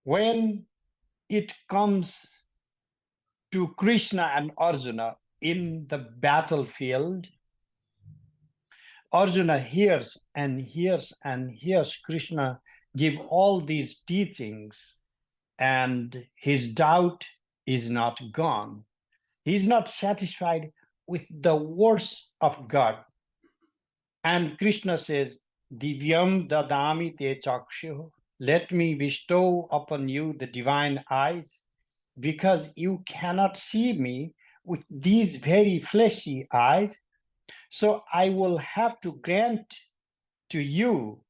when it comes to Krishna and Arjuna in the battlefield, Arjuna hears and hears and hears Krishna give all these teachings, and his doubt is not gone. He's not satisfied with the words of God. And Krishna says, Divyam dadami te chakshu, let me bestow upon you the divine eyes, because you cannot see me with these very fleshy eyes. So I will have to grant to you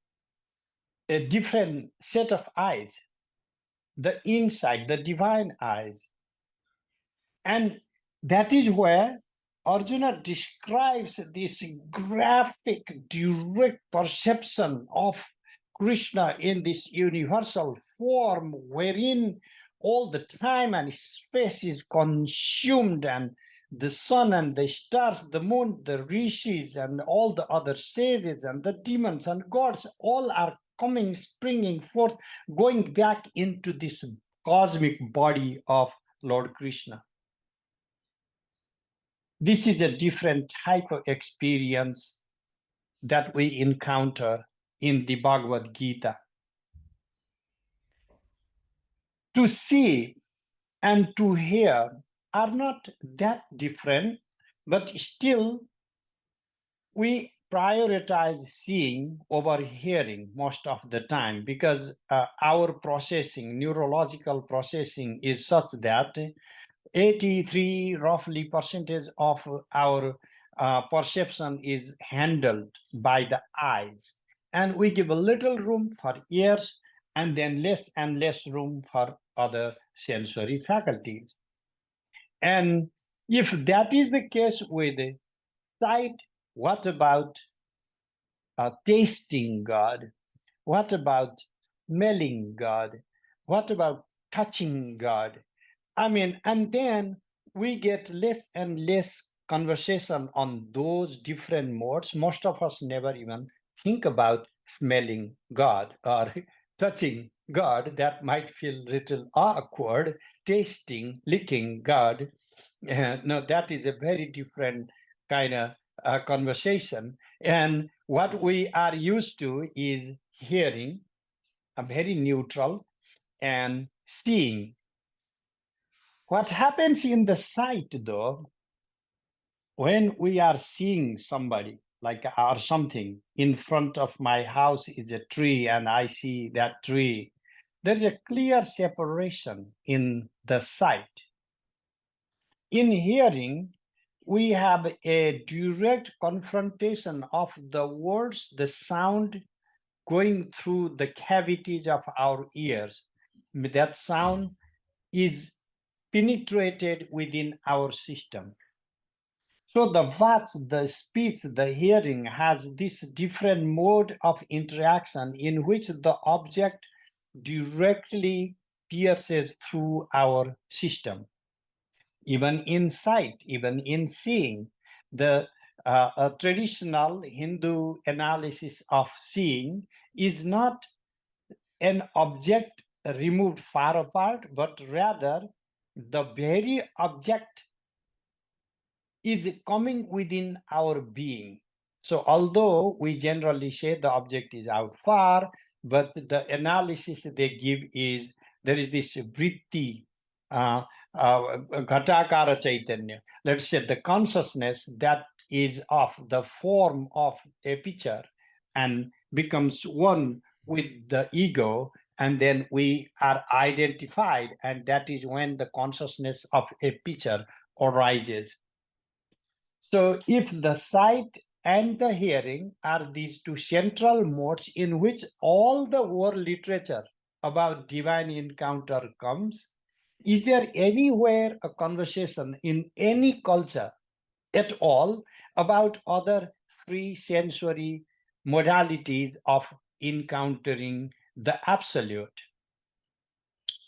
a different set of eyes, the insight, the divine eyes. And that is where Arjuna describes this graphic, direct perception of Krishna in this universal form, wherein all the time and space is consumed, and the sun and the stars, the moon, the rishis, and all the other sages and the demons and gods all are coming, springing forth, going back into this cosmic body of Lord Krishna. This is a different type of experience that we encounter in the Bhagavad Gita. To see and to hear are not that different, but still we prioritize seeing over hearing most of the time, because our processing, neurological processing is such that 83 roughly percentage of our perception is handled by the eyes, and we give a little room for ears and then less and less room for other sensory faculties. And if that is the case with sight, what about tasting God? What about smelling God? What about touching God? I mean, and then we get less and less conversation on those different modes. Most of us never even think about smelling God or touching God. That might feel a little awkward. Tasting, licking God. No, that is a very different kind of conversation. And what we are used to is hearing, a very neutral, and seeing. What happens in the sight, though, when we are seeing somebody, like or something in front of my house is a tree and I see that tree, there's a clear separation in the sight. In hearing, we have a direct confrontation of the words, the sound going through the cavities of our ears. That sound is penetrated within our system. So the words, the speech, the hearing has this different mode of interaction in which the object directly pierces through our system. Even in sight, even in seeing, the traditional Hindu analysis of seeing is not an object removed far apart, but rather the very object is coming within our being. So although we generally say the object is out far, but the analysis they give is there is this vritti, ghatakara chaitanya. Let's say the consciousness that is of the form of a picture and becomes one with the ego, and then we are identified, and that is when the consciousness of a picture arises. So if the sight and the hearing are these two central modes in which all the world literature about divine encounter comes, is there anywhere a conversation in any culture at all about other three sensory modalities of encountering the absolute?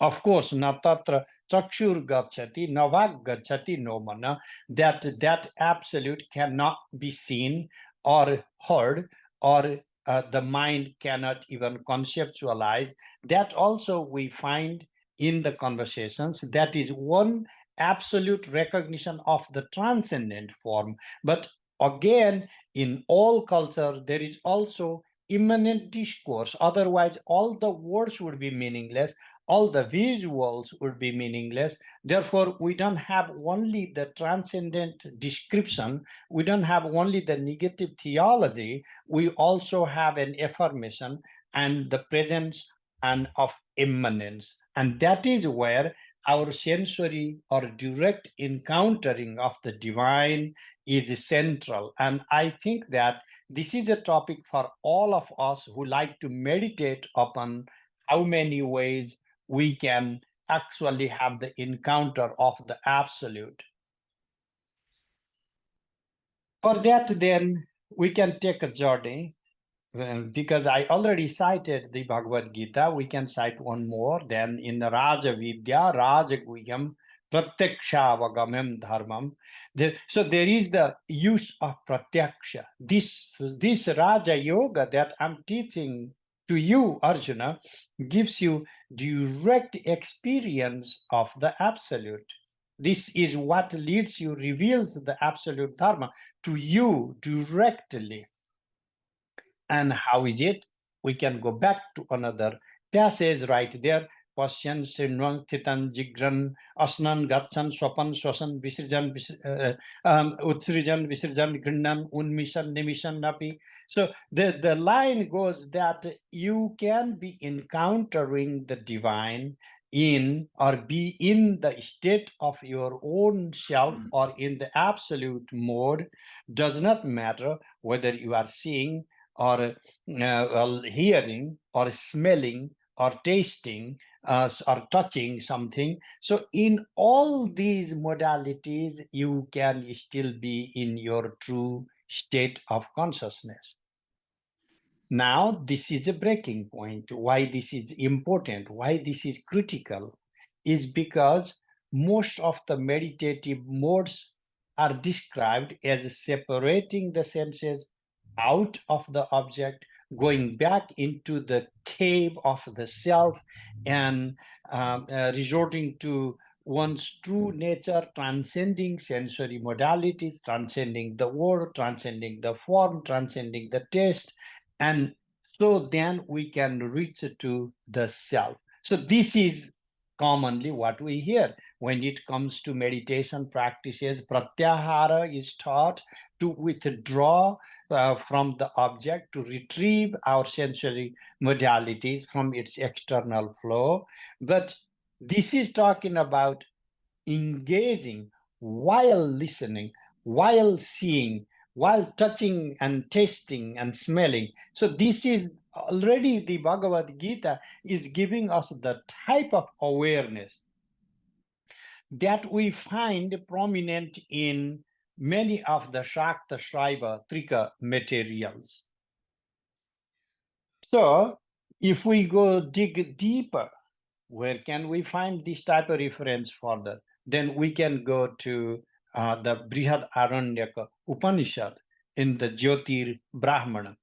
Of course, natatra chakshur gachati, navag gachati no mana, that absolute cannot be seen or heard or the mind cannot even conceptualize. That also we find in the conversations. That is one absolute recognition of the transcendent form. But again, in all culture, there is also immanent discourse. Otherwise, all the words would be meaningless, all the visuals would be meaningless. Therefore, we don't have only the transcendent description, we don't have only the negative theology, we also have an affirmation and the presence and of immanence. And that is where our sensory or direct encountering of the divine is central. And I think that this is a topic for all of us who like to meditate upon how many ways we can actually have the encounter of the absolute. For that, then, we can take a journey. Because I already cited the Bhagavad Gita, we can cite one more. Then in the Raja Vidya, Raja Guhyam, Pratyaksha Dharmam. So there is the use of Pratyaksha. This Raja Yoga that I'm teaching to you, Arjuna, gives you direct experience of the Absolute. This is what leads you, reveals the Absolute Dharma to you directly. And how is it? We can go back to another passage right there. Pasyan, Srinvan, Titan, Jigran, Asnan, Gatsan, Swapan, Swasan, Visirjan, Utsrijan, Visirjan, Grindan, Unmishan, Nimishan, Napi. So the line goes that you can be encountering the divine in or be in the state of your own self or in the absolute mode. Does not matter whether you are seeing or hearing or smelling or tasting or touching something. So in all these modalities, you can still be in your true state of consciousness. Now, this is a breaking point. Why this is important, why this is critical, is because most of the meditative modes are described as separating the senses out of the object, going back into the cave of the self, and resorting to one's true nature, transcending sensory modalities, transcending the word, transcending the form, transcending the taste. And so then we can reach to the self. So this is commonly what we hear when it comes to meditation practices. Pratyahara is taught to withdraw from the object, to retrieve our sensory modalities from its external flow. But this is talking about engaging while listening, while seeing, while touching and tasting and smelling. So this is already the Bhagavad Gita is giving us the type of awareness that we find prominent in many of the Shakta Shriva Trika materials. So if we go dig deeper, where can we find this type of reference further? Then we can go to the Brihad Aranyaka Upanishad in the Jyotir Brahmana.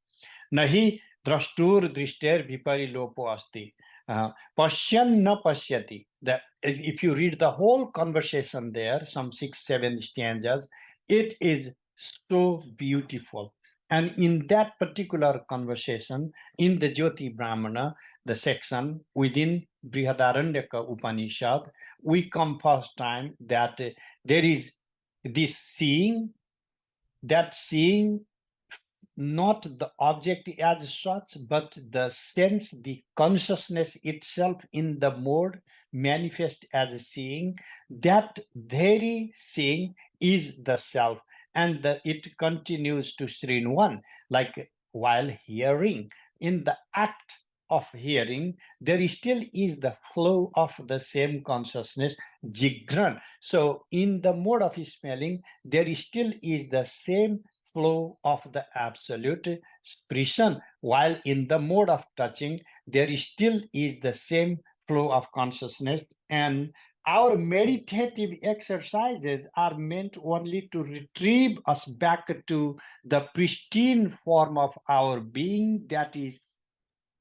Nahi drashtur drishter vipari lopo asti. Pashyan na pashyati. If you read the whole conversation there, some 6-7 stanzas, it is so beautiful. And in that particular conversation, in the Jyoti Brahmana, the section within Brihadaranyaka Upanishad, we come first time that there is this seeing, that seeing not the object as such, but the sense, the consciousness itself in the mode manifest as a seeing. That very seeing is the self, and it continues to Srin 1, like while hearing. In the act of hearing, there still is the flow of the same consciousness, jigran. So in the mode of smelling, there still is the same flow of the absolute expression, while in the mode of touching, there still is the same flow of consciousness. And our meditative exercises are meant only to retrieve us back to the pristine form of our being, that is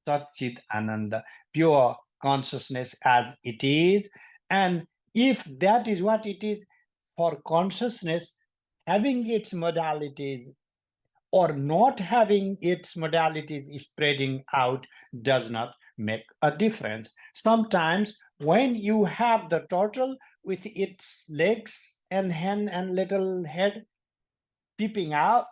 Satchit Ananda, pure consciousness as it is. And if that is what it is, for consciousness, having its modalities or not having its modalities spreading out does not make a difference. Sometimes when you have the turtle with its legs and hand and little head peeping out,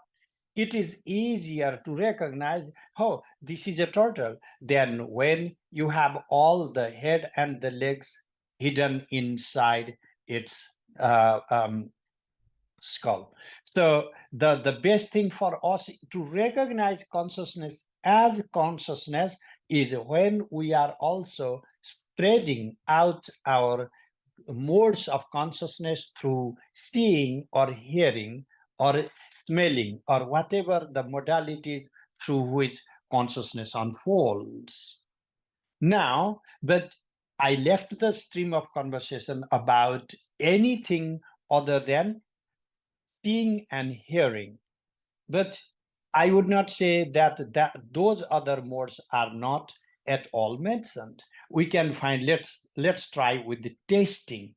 it is easier to recognize, oh, this is a turtle, than when you have all the head and the legs hidden inside its skull. So the best thing for us to recognize consciousness as consciousness is when we are also spreading out our modes of consciousness through seeing or hearing or smelling or whatever the modalities through which consciousness unfolds. Now, but I left the stream of conversation about anything other than seeing and hearing. But I would not say that those other modes are not at all mentioned. We can find, let's try with the tasting.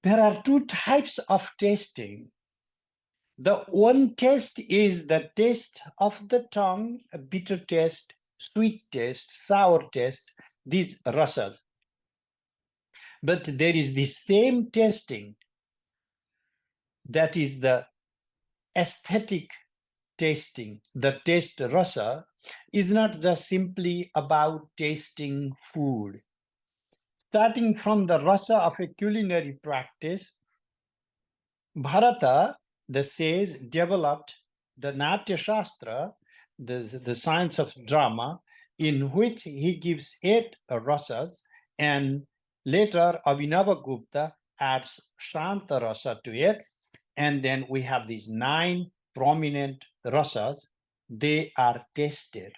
There are two types of tasting. The one taste is the taste of the tongue, a bitter taste, sweet taste, sour taste, these rasas. But there is the same tasting, that is the aesthetic tasting. The taste rasa is not just simply about tasting food. Starting from the rasa of a culinary practice, Bharata, the sage, developed the Natya Shastra, the science of drama, in which he gives 8 rasas, and later Abhinavagupta adds Shanta rasa to it, and then we have these 9 prominent rasas. They are tasted.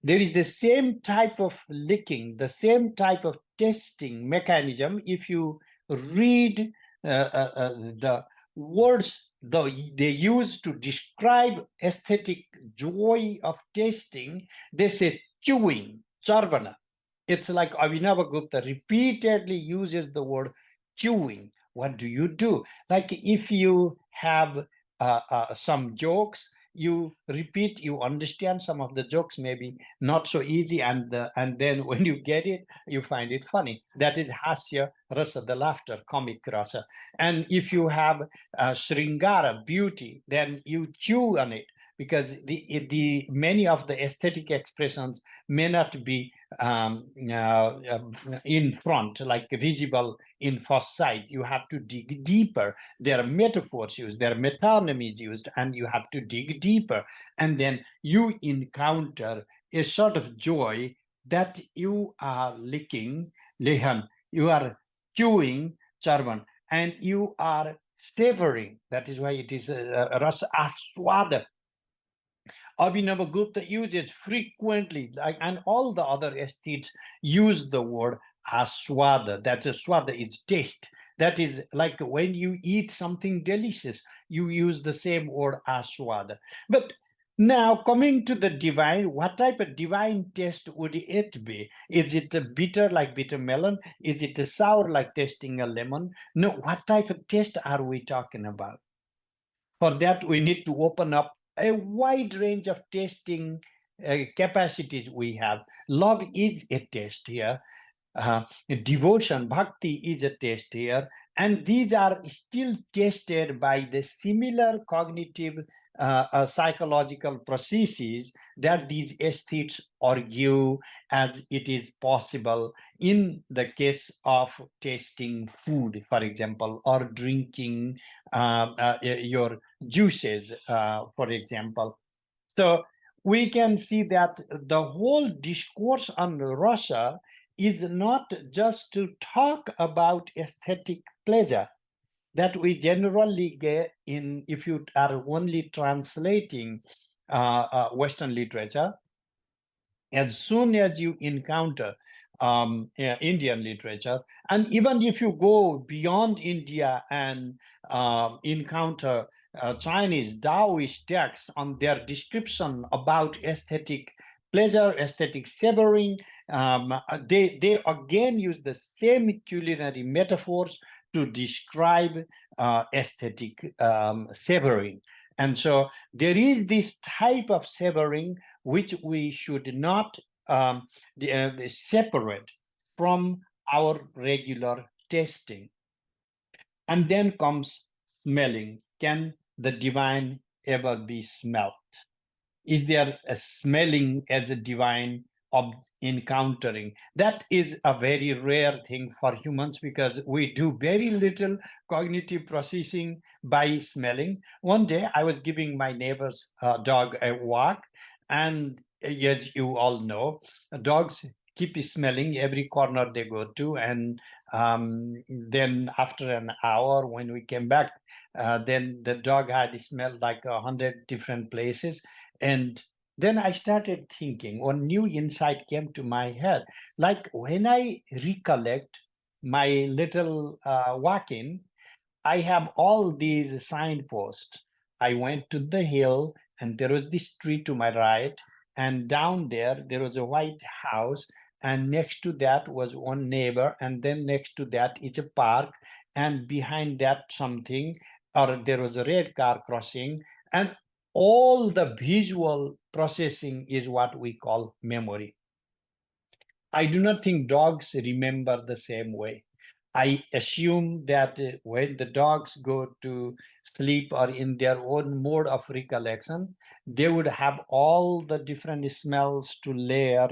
There is the same type of licking, the same type of testing mechanism. If you read the words they use to describe aesthetic joy of tasting, they say chewing, charvana. It's like Abhinavagupta repeatedly uses the word chewing. What do you do? Like if you have some jokes, you repeat, you understand some of the jokes, maybe not so easy, and then when you get it, you find it funny. That is hasya rasa, the laughter, comic rasa. And if you have sringara, beauty, then you chew on it, because the many of the aesthetic expressions may not be in front, like visible in first sight. You have to dig deeper. There are metaphors used, there are metonymies used, and you have to dig deeper. And then you encounter a sort of joy that you are licking, lehan, you are chewing, charvan, and you are savoring. That is why it is ras aswada. Abhinavagupta uses frequently, and all the other aesthetes use the word aswada. That is, swada is taste. That is like when you eat something delicious, you use the same word aswada. But now coming to the divine, what type of divine taste would it be? Is it a bitter like bitter melon? Is it a sour like tasting a lemon? No, what type of taste are we talking about? For that, we need to open up a wide range of tasting capacities we have. Love is a taste here. Devotion, bhakti is a taste here. And these are still tested by the similar cognitive psychological processes that these aesthetes argue as it is possible in the case of tasting food, for example, or drinking your juices, for example. So we can see that the whole discourse on Russia is not just to talk about aesthetic pleasure that we generally get in, if you are only translating Western literature. As soon as you encounter Indian literature. And even if you go beyond India and encounter Chinese Taoist texts on their description about aesthetic pleasure, aesthetic savoring, they again use the same culinary metaphors to describe aesthetic savoring. And so there is this type of savoring which we should not separate from our regular tasting. And then comes smelling. Can the divine ever be smelt? Is there a smelling as a divine of encountering? That is a very rare thing for humans because we do very little cognitive processing by smelling. One day I was giving my neighbor's dog a walk, and as you all know, dogs keep smelling every corner they go to. And then after an hour, when we came back, then the dog had smelled like 100 different places. And then I started thinking, one new insight came to my head. Like when I recollect my little walk-in, I have all these signposts. I went to the hill, and there was this tree to my right, and down there was a white house, and next to that was one neighbor, and then next to that is a park, and behind that something, or there was a red car crossing, and all the visual processing is what we call memory. I do not think dogs remember the same way. I assume that when the dogs go to sleep or in their own mode of recollection, they would have all the different smells to layer,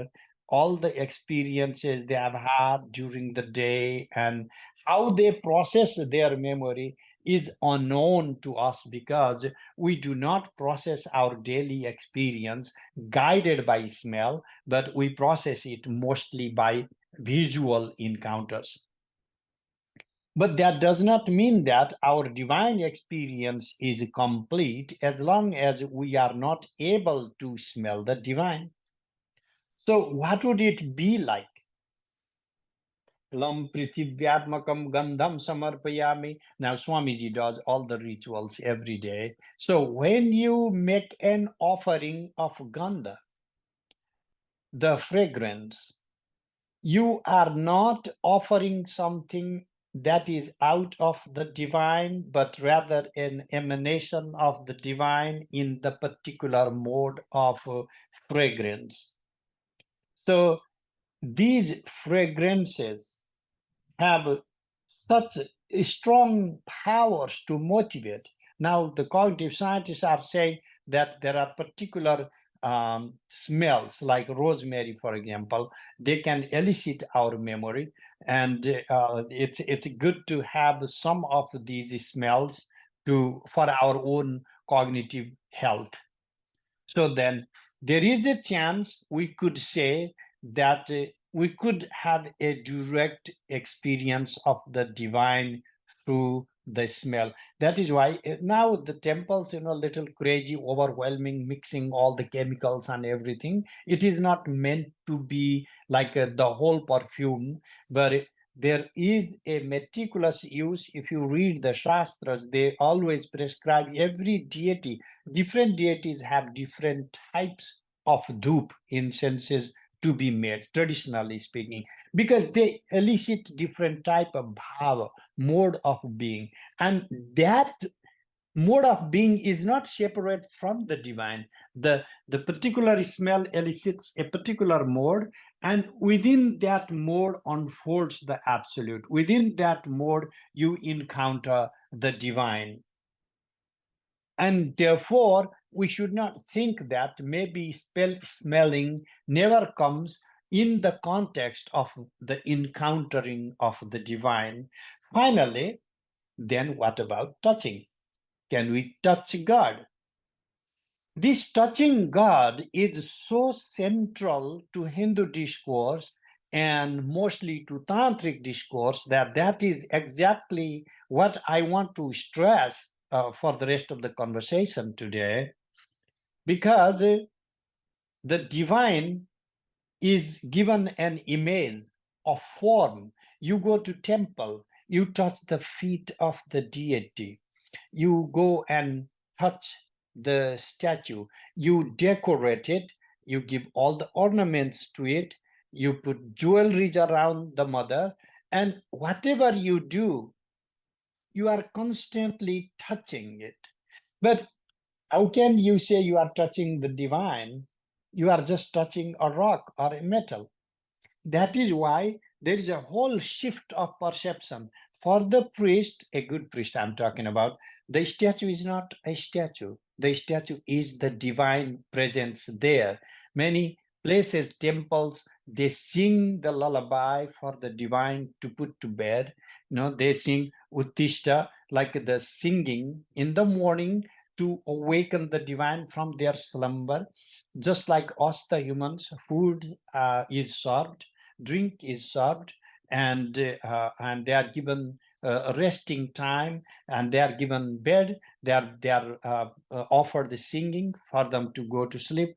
all the experiences they have had during the day, and how they process their memory is unknown to us because we do not process our daily experience guided by smell, but we process it mostly by visual encounters. But that does not mean that our divine experience is complete as long as we are not able to smell the divine. So, what would it be like? Lam Prithivyatmakam Gandham Samarpayami. Now, Swamiji does all the rituals every day. So, when you make an offering of Gandha, the fragrance, you are not offering something that is out of the divine, but rather an emanation of the divine in the particular mode of fragrance. So these fragrances have such strong powers to motivate. Now, the cognitive scientists are saying that there are particular smells, like rosemary, for example, they can elicit our memory, and it's good to have some of these smells for our own cognitive health. So then there is a chance we could say that we could have a direct experience of the divine through the smell. That is why now the temples, little crazy, overwhelming, mixing all the chemicals and everything. It is not meant to be like the whole perfume, but there is a meticulous use. If you read the Shastras, they always prescribe every deity. Different deities have different types of dhup, incenses to be made, traditionally speaking, because they elicit different type of bhava, mode of being. And that mode of being is not separate from the divine. The particular smell elicits a particular mode, and within that mode unfolds the absolute. Within that mode, you encounter the divine. And therefore, we should not think that maybe smelling never comes in the context of the encountering of the divine. Finally, then what about touching? Can we touch God? This touching God is so central to Hindu discourse and mostly to tantric discourse that is exactly what I want to stress for the rest of the conversation today, because the divine is given an image of form. You go to temple, you touch the feet of the deity. You go and touch the statue. You decorate it. You give all the ornaments to it. You put jewelry around the mother. And whatever you do, you are constantly touching it. But how can you say you are touching the divine? You are just touching a rock or a metal. That is why there is a whole shift of perception. For the priest, a good priest I'm talking about, the statue is not a statue. The statue is the divine presence there. Many places, temples, they sing the lullaby for the divine to put to bed. They sing Uttishta, like the singing in the morning to awaken the divine from their slumber. Just like us, the humans, food is served, drink is served, and they are given resting time, and they are given bed. They are offered the singing for them to go to sleep.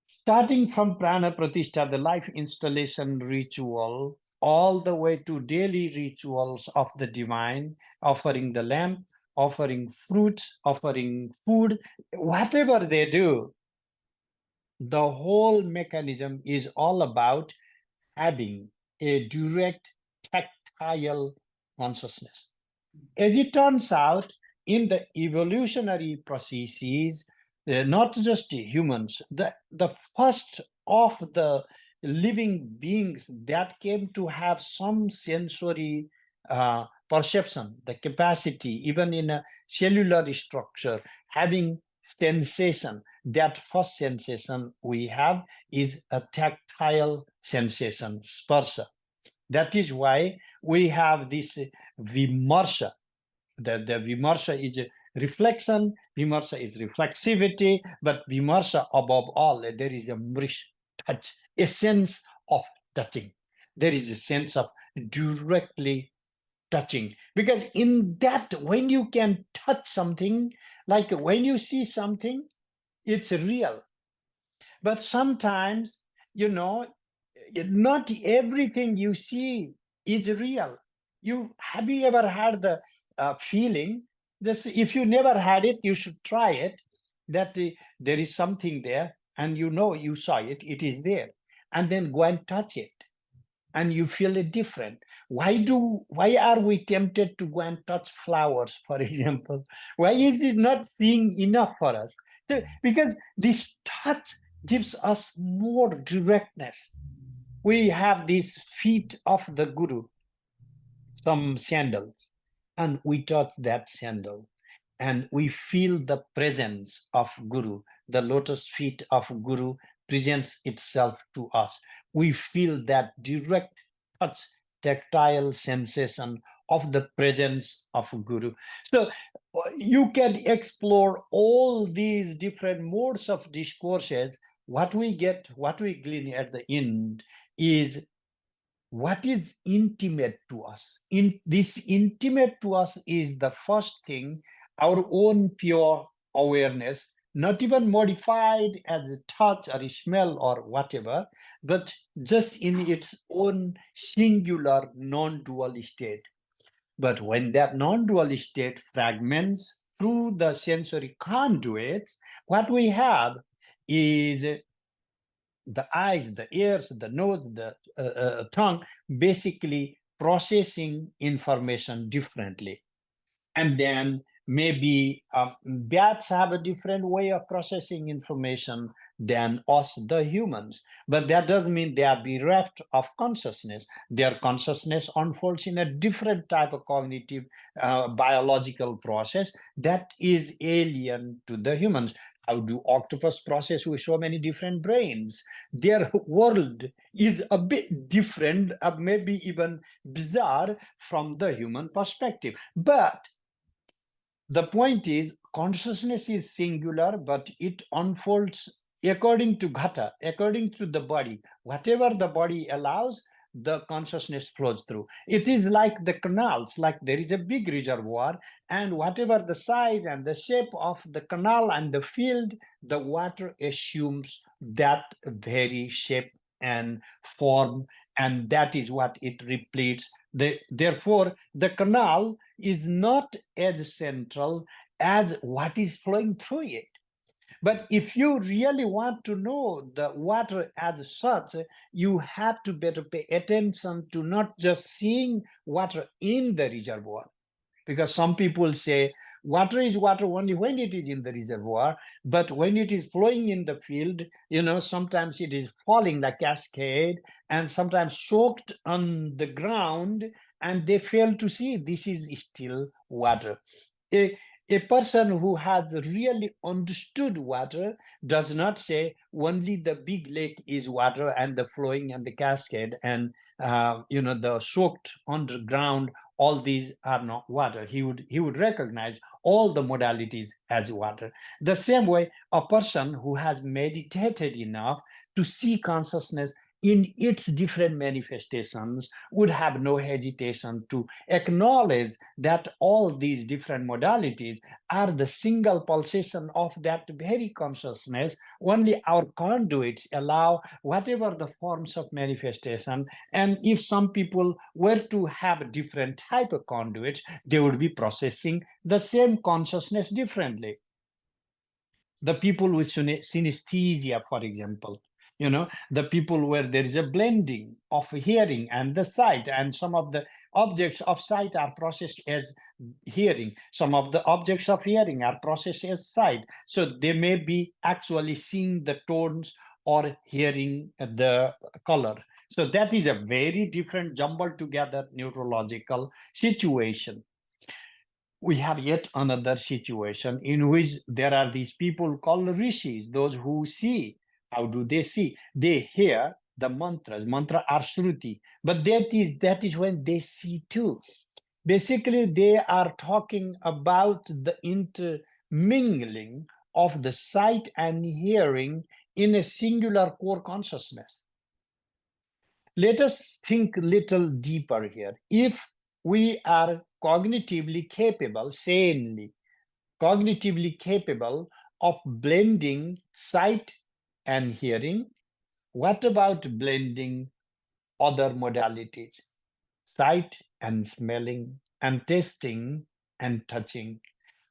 Starting from prana pratishtha, the life installation ritual, all the way to daily rituals of the divine, offering the lamp, offering fruits, offering food, whatever they do, the whole mechanism is all about having a direct tactile consciousness. As it turns out, in the evolutionary processes, not just humans, the first of the living beings that came to have some sensory perception, the capacity, even in a cellular structure, having sensation, that first sensation we have is a tactile sensation, sparsha. That is why we have this vimarsha. The vimarsha is a reflection, vimarsha is reflexivity, but vimarsha above all, there is a mrish, touch, a sense of touching. There is a sense of directly touching. Because in that, when you can touch something, like when you see something, it's real. But sometimes, not everything you see is real. Have you ever had the feeling this? If you never had it, you should try it. That there is something there, and you saw it. It is there, and then go and touch it, and you feel it different. Why are we tempted to go and touch flowers, for example? Why is it not seeing enough for us? Because this touch gives us more directness. We have these feet of the Guru, some sandals, and we touch that sandal, and we feel the presence of Guru. The lotus feet of Guru presents itself to us. We feel that direct touch, tactile sensation of the presence of Guru. So you can explore all these different modes of discourses. What we glean at the end is what is intimate to us. This intimate to us is the first thing, our own pure awareness, not even modified as a touch or a smell or whatever, but just in its own singular non-dual state. But when that non-dual state fragments through the sensory conduits, what we have is the eyes, the ears, the nose, the tongue, basically processing information differently. And then maybe bats have a different way of processing information than us, the humans. But that doesn't mean they are bereft of consciousness. Their consciousness unfolds in a different type of cognitive biological process that is alien to the humans. How do octopus process with so many different brains? Their world is a bit different, maybe even bizarre from the human perspective. But the point is, consciousness is singular, but it unfolds according to ghata, according to the body. Whatever the body allows, the consciousness flows through. It is like the canals, like there is a big reservoir, and whatever the size and the shape of the canal and the field, the water assumes that very shape and form and that is what it repeats. Therefore, the canal is not as central as what is flowing through it. But if you really want to know the water as such, you have to better pay attention to not just seeing water in the reservoir, because some people say water is water only when it is in the reservoir, but when it is flowing in the field, sometimes it is falling like cascade and sometimes soaked on the ground, and they fail to see this is still water. A, a person who has really understood water does not say only the big lake is water and the flowing and the cascade and the soaked underground, all these are not water. He would recognize all the modalities as water. The same way, a person who has meditated enough to see consciousness in its different manifestations would have no hesitation to acknowledge that all these different modalities are the single pulsation of that very consciousness. Only our conduits allow whatever the forms of manifestation, and if some people were to have different type of conduits, they would be processing the same consciousness differently. The people with synesthesia, for example, the people where there is a blending of hearing and the sight, and some of the objects of sight are processed as hearing, some of the objects of hearing are processed as sight, so they may be actually seeing the tones or hearing the color. So that is a very different jumbled together neurological situation. We have yet another situation in which there are these people called rishis, those who see. How do they see? They hear the mantras. Mantra are shruti, but that is when they see too. Basically, they are talking about the intermingling of the sight and hearing in a singular core consciousness. Let us think a little deeper here. If we are cognitively capable, sanely, cognitively capable of blending sight and hearing, what about blending other modalities? Sight and smelling and tasting and touching.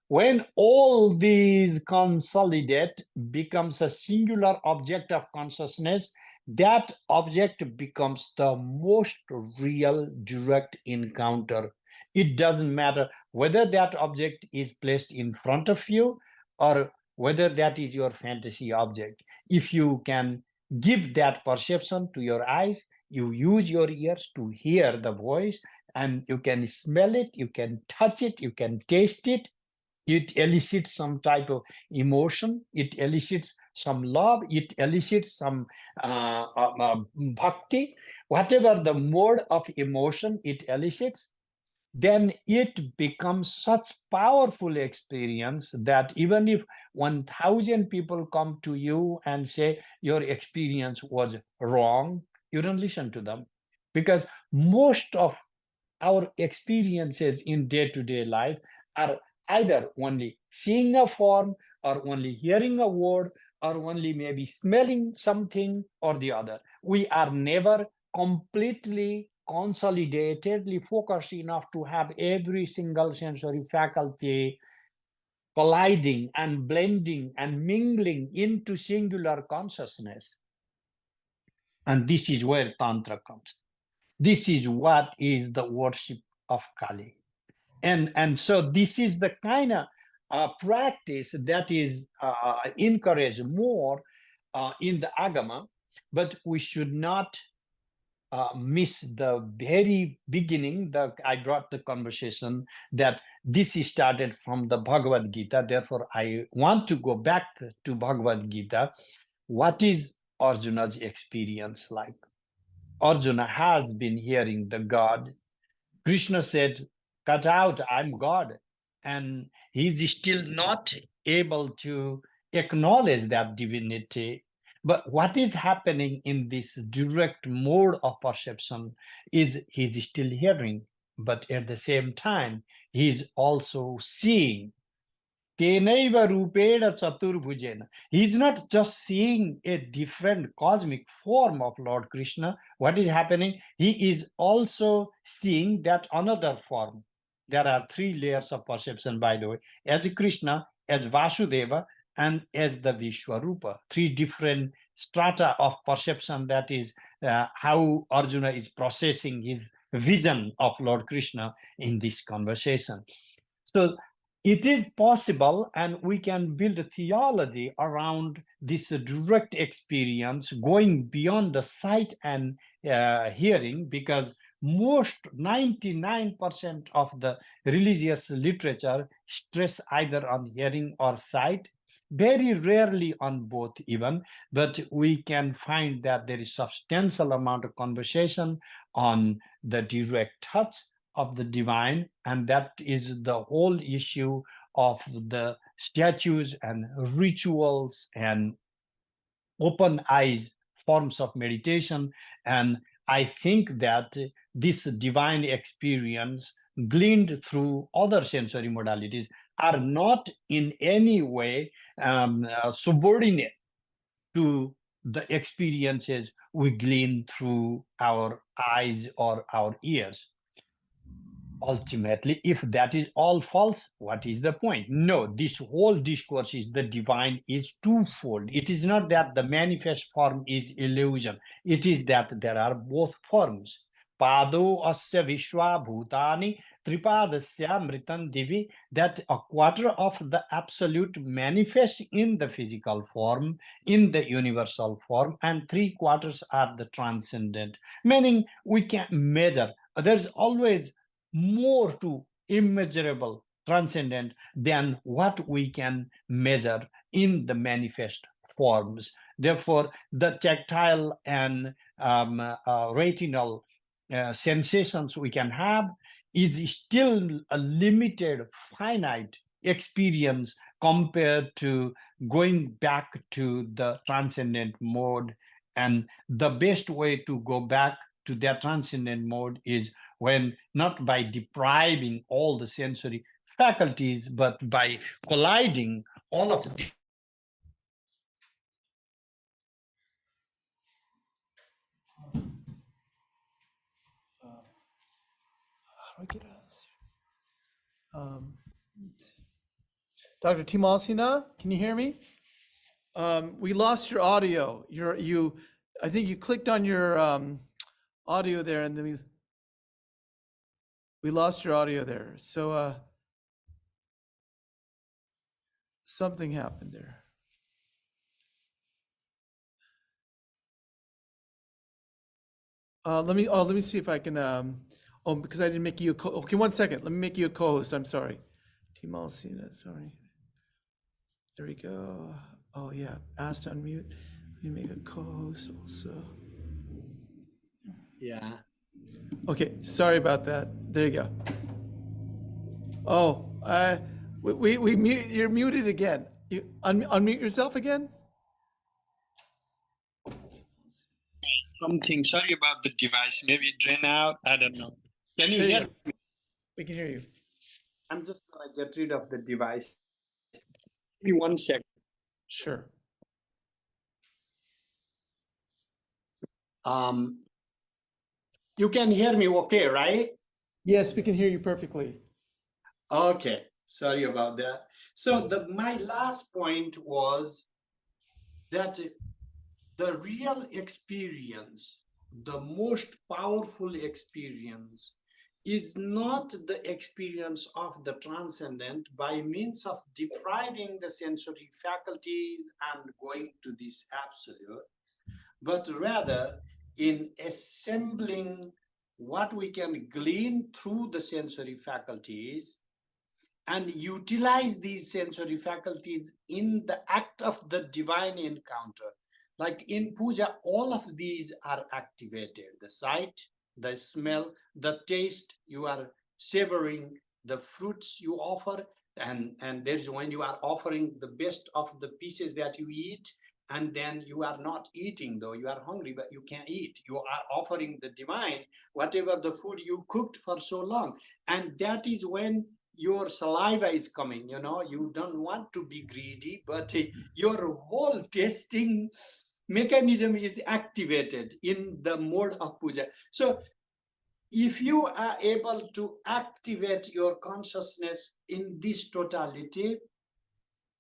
When all these consolidate becomes a singular object of consciousness, that object becomes the most real direct encounter. It doesn't matter whether that object is placed in front of you or whether that is your fantasy object. If you can give that perception to your eyes, you use your ears to hear the voice, and you can smell it, you can touch it, you can taste it. It elicits some type of emotion, it elicits some love, it elicits some bhakti, whatever the mode of emotion it elicits, then it becomes such powerful experience that even if 1,000 people come to you and say your experience was wrong, you don't listen to them, because most of our experiences in day-to-day life are either only seeing a form or only hearing a word or only maybe smelling something or the other. We are never completely consolidatedly focused enough to have every single sensory faculty colliding and blending and mingling into singular consciousness. And this is where Tantra comes. This is what is the worship of Kali. And so this is the kind of practice that is encouraged more in the Agama, but we should not miss the very beginning. I brought the conversation that this is started from the Bhagavad Gita. Therefore, I want to go back to Bhagavad Gita. What is Arjuna's experience like? Arjuna has been hearing the God. Krishna said, cut out, I'm God. And he's still not able to acknowledge that divinity. But what is happening in this direct mode of perception is he's still hearing, but at the same time, he's also seeing. Tenaiva Rupeda Chaturbhujena. He's not just seeing a different cosmic form of Lord Krishna. What is happening? He is also seeing that another form. There are three layers of perception, by the way, as Krishna, as Vasudeva, and as the Vishwarupa. Three different strata of perception. That is how Arjuna is processing his vision of Lord Krishna in this conversation. So it is possible, and we can build a theology around this direct experience going beyond the sight and hearing, because most 99% of the religious literature stress either on hearing or sight, very rarely on both even, but we can find that there is substantial amount of conversation on the direct touch of the divine, and that is the whole issue of the statues and rituals and open eyes forms of meditation. And I think that this divine experience gleaned through other sensory modalities are not in any way subordinate to the experiences we glean through our eyes or our ears. Ultimately, if that is all false, what is the point? No, this whole discourse is the divine is twofold. It is not that the manifest form is illusion. It is that there are both forms. Pado asya vishwa bhutani tripadasya mritan divi, that a quarter of the absolute manifests in the physical form, in the universal form, and 3/4 are the transcendent. Meaning we can measure. There's always more to immeasurable transcendent than what we can measure in the manifest forms. Therefore, the tactile and retinal sensations we can have is still a limited, finite experience compared to going back to the transcendent mode. And the best way to go back to that transcendent mode is when not by depriving all the sensory faculties, but by colliding all of the how do I get out of this? Dr. Timalsina, can you hear me? We lost your audio. I think you clicked on your audio there, and then we lost your audio there. So something happened there. Let me see if I can. Because I didn't make you a okay, 1 second. Let me make you a co-host. I'm sorry. Timalsina, sorry. There we go. Oh yeah, asked to unmute. Let me make a co-host also. yeah. Okay, sorry about that. There you go. Oh, we mute. You're muted again. You unmute yourself again. Something, sorry about the device. Maybe it ran out. I don't know. Can you hear me? We can hear you. I'm just going to get rid of the device. Give me 1 second. Sure. You can hear me okay, right? Yes, we can hear you perfectly. Okay, sorry about that. So my last point was that the real experience, the most powerful experience, is not the experience of the transcendent by means of depriving the sensory faculties and going to this absolute, but rather in assembling what we can glean through the sensory faculties and utilize these sensory faculties in the act of the divine encounter. Like in puja, all of these are activated. The sight, the smell, the taste, you are savoring the fruits you offer, and there's when you are offering the best of the pieces that you eat, and then you are not eating, though you are hungry, but you can't eat. You are offering the divine, whatever the food you cooked for so long. And that is when your saliva is coming, you don't want to be greedy, but your whole tasting mechanism is activated in the mode of puja. So if you are able to activate your consciousness in this totality,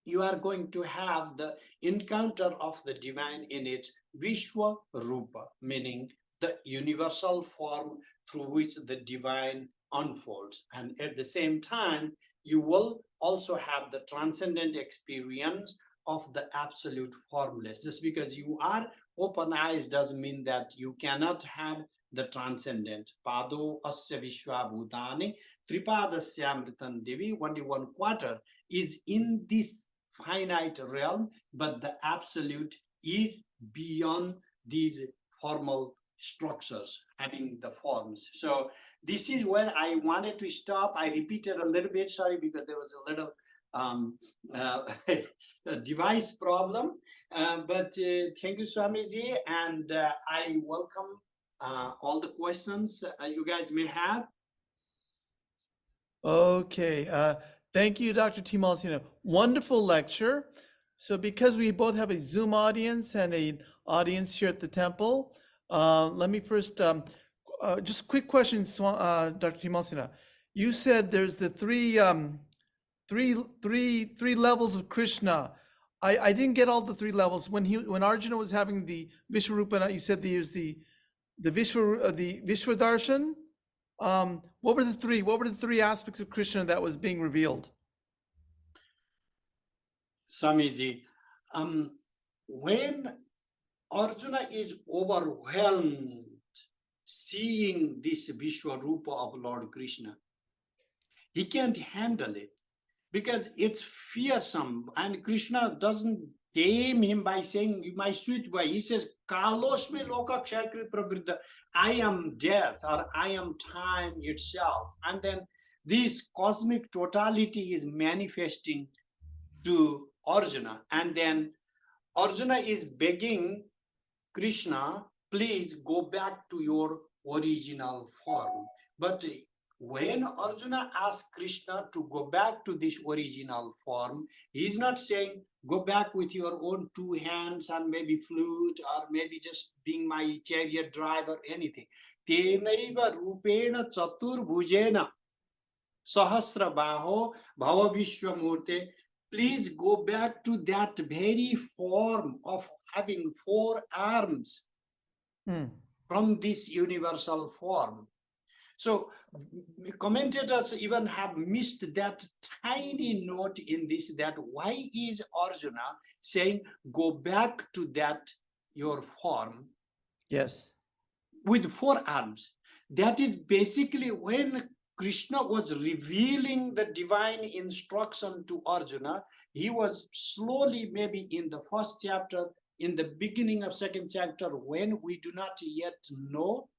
you are going to have the encounter of the divine in its Vishwa Rupa, meaning the universal form through which the divine unfolds. And at the same time, you will also have the transcendent experience of the absolute formless. Just because you are open eyes doesn't mean that you cannot have the transcendent. Pado asya vishwa bhutani tripadasya devi, only 1/4 is in this finite realm, but the absolute is beyond these formal structures, having the forms. So this is where I wanted to stop. I repeated a little bit, sorry, because there was a little a device problem. But thank you, Swamiji, and I welcome all the questions you guys may have. Okay. Thank you, Dr. Timalsina. Wonderful lecture. So because we both have a Zoom audience and an audience here at the temple, let me first, just quick questions, Dr. Timalsina. You said there's the three levels of Krishna. I didn't get all the three levels. When Arjuna was having the Vishwarupa, you said there's the Vishwadarshan. What were the three aspects of Krishna that was being revealed? Swamiji, when Arjuna is overwhelmed seeing this Vishwarupa of Lord Krishna, he can't handle it because it's fearsome, and Krishna doesn't tame him by saying, my sweet boy. He says, Kalosme loka kshayakrit prabhuddha, I am death, or I am time itself. And then this cosmic totality is manifesting to Arjuna. And then Arjuna is begging Krishna, please go back to your original form. But when Arjuna asks Krishna to go back to this original form, he's not saying, go back with your own two hands and maybe flute, or maybe just being my chariot driver, anything. Tenaiva rupena chatur bhujena sahasra baho bhava vishwamurte. Please go back to that very form of having 4 arms from this universal form. So commentators even have missed that tiny note in this, that why is Arjuna saying, go back to that, your form? Yes. With 4 arms. That is basically when Krishna was revealing the divine instruction to Arjuna. He was slowly, maybe in the first chapter, in the beginning of 2nd chapter, when we do not yet know,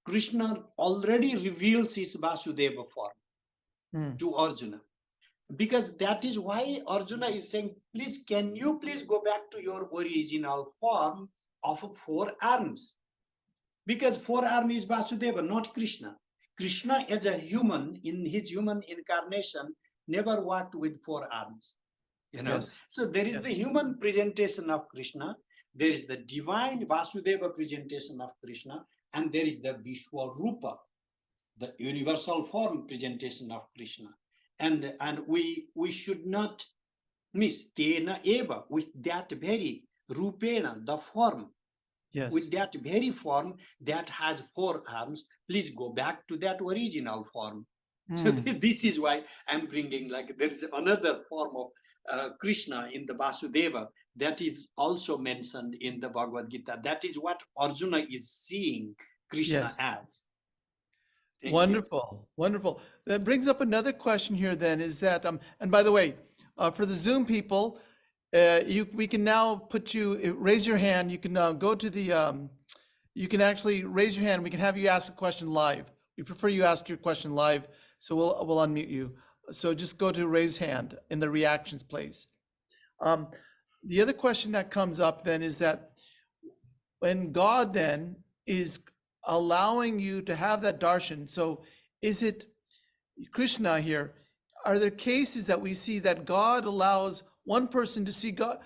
Krishna already reveals his Vasudeva form to Arjuna. Because that is why Arjuna is saying, please, can you please go back to your original form of 4 arms? Because 4 arms is Vasudeva, not Krishna. Krishna as a human, in his human incarnation, never walked with 4 arms. Yes. So there is the human presentation of Krishna, there is the divine Vasudeva presentation of Krishna, and there is the Vishwarupa, the universal form presentation of Krishna. And we should not miss Tena Eva, with that very Rupena, the form. Yes. With that very form that has 4 arms, please go back to that original form. So this is why I'm bringing, like, there is another form of Krishna in the Vasudeva that is also mentioned in the Bhagavad Gita. That is what Arjuna is seeing Krishna as. Wonderful. That brings up another question here then, is that, and by the way, for the Zoom people, we can now put you, raise your hand. You can go to the, you can actually raise your hand. We can have you ask a question live. We prefer you ask your question live, so we'll unmute you. So just go to raise hand in the reactions place. The other question that comes up then is that when God then is allowing you to have that darshan, so is it Krishna here, are there cases that we see that God allows one person to see God,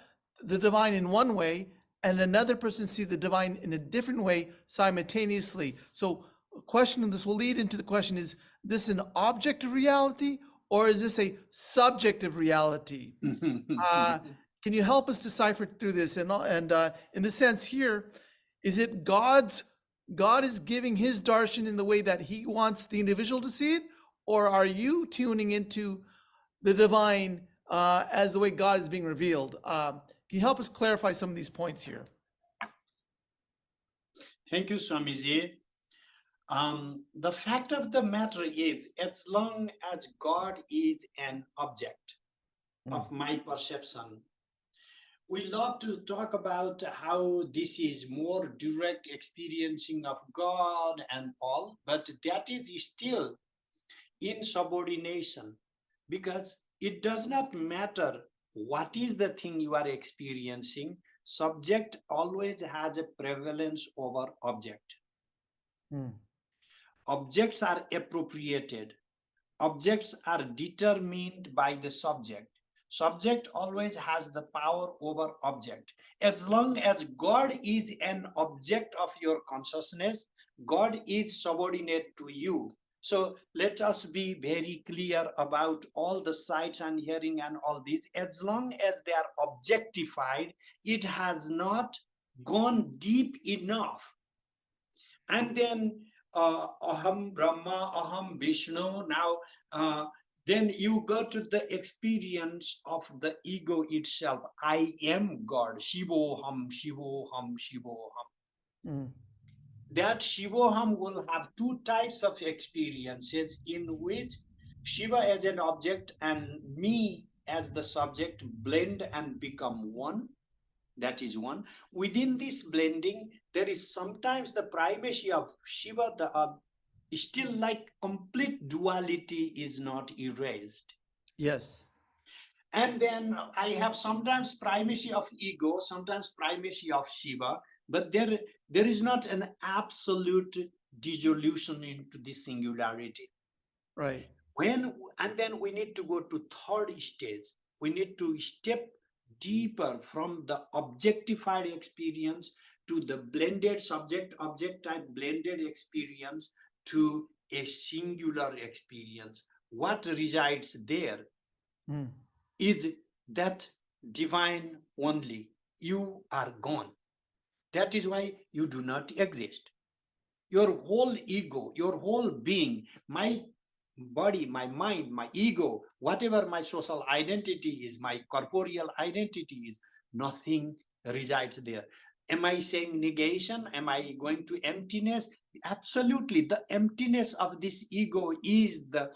the divine in one way, and another person see the divine in a different way simultaneously? So a question, and this will lead into the question, is this an objective reality or is this a subjective reality? Can you help us decipher through this? And in the sense here, is it God is giving his darshan in the way that he wants the individual to see it, or are you tuning into the divine as the way God is being revealed? Can you help us clarify some of these points here? Thank you, Swamiji. The fact of the matter is, as long as God is an object of my perception, we love to talk about how this is more direct experiencing of God and all, but that is still in subordination, because it does not matter what is the thing you are experiencing. Subject always has a prevalence over object. Objects are appropriated. Objects are determined by the subject. Subject always has the power over object. As long as God is an object of your consciousness, God is subordinate to you. So let us be very clear about all the sights and hearing and all this. As long as they are objectified, it has not gone deep enough. And then aham Brahma, aham Vishnu. Now, then you go to the experience of the ego itself. I am God. Shivoham, Shivoham, Shivoham. That Shivoham will have two types of experiences, in which Shiva as an object and me as the subject blend and become one. That is one. Within this blending, there is sometimes the primacy of Shiva, still like complete duality is not erased. Yes. And then I have sometimes primacy of ego, sometimes primacy of Shiva, but there is not an absolute dissolution into this singularity. Right. And then we need to go to third stage. We need to step deeper from the objectified experience to the blended subject-object type blended experience to a singular experience. What resides there is that divine only. You are gone. That is why you do not exist. Your whole ego, your whole being, my body, my mind, my ego, whatever my social identity is, my corporeal identity is, nothing resides there. Am I saying negation? Am I going to emptiness? Absolutely. The emptiness of this ego is the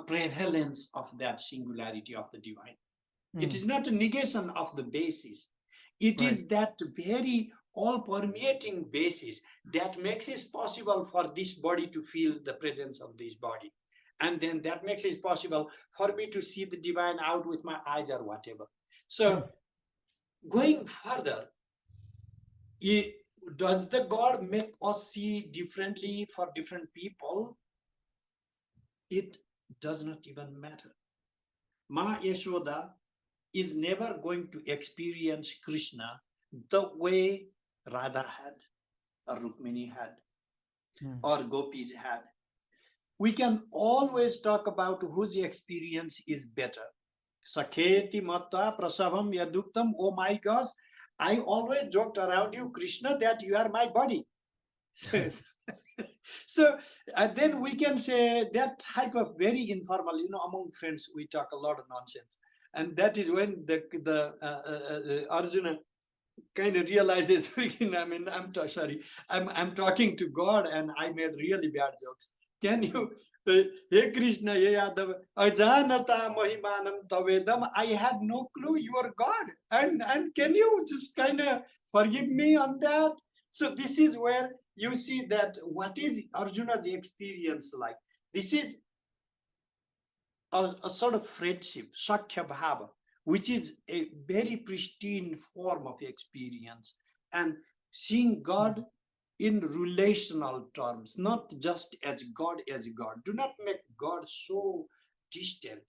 prevalence of that singularity of the divine. It is not a negation of the basis. It is that very all-permeating basis that makes it possible for this body to feel the presence of this body. And then that makes it possible for me to see the divine out with my eyes or whatever. So going further, does the God make us see differently for different people? It does not even matter. Ma Yashoda is never going to experience Krishna the way Radha had, or Rukmini had, or Gopis had. We can always talk about whose experience is better. Sakheti matta prasavam yaduktam. Oh my gosh, I always joked around you, Krishna, that you are my body. So then we can say that type of very informal, among friends, we talk a lot of nonsense. And that is when the Arjuna kind of realizes, I'm talking to God and I made really bad jokes. Can you, hey Krishna, hey Yadav, ajanata mahimanam tavedam, I had no clue you are God. And can you just kind of forgive me on that? So this is where you see that what is Arjuna's experience like. This is a sort of friendship, Sakhya Bhava, which is a very pristine form of experience. And seeing God in relational terms, not just as God as God. Do not make God so distant,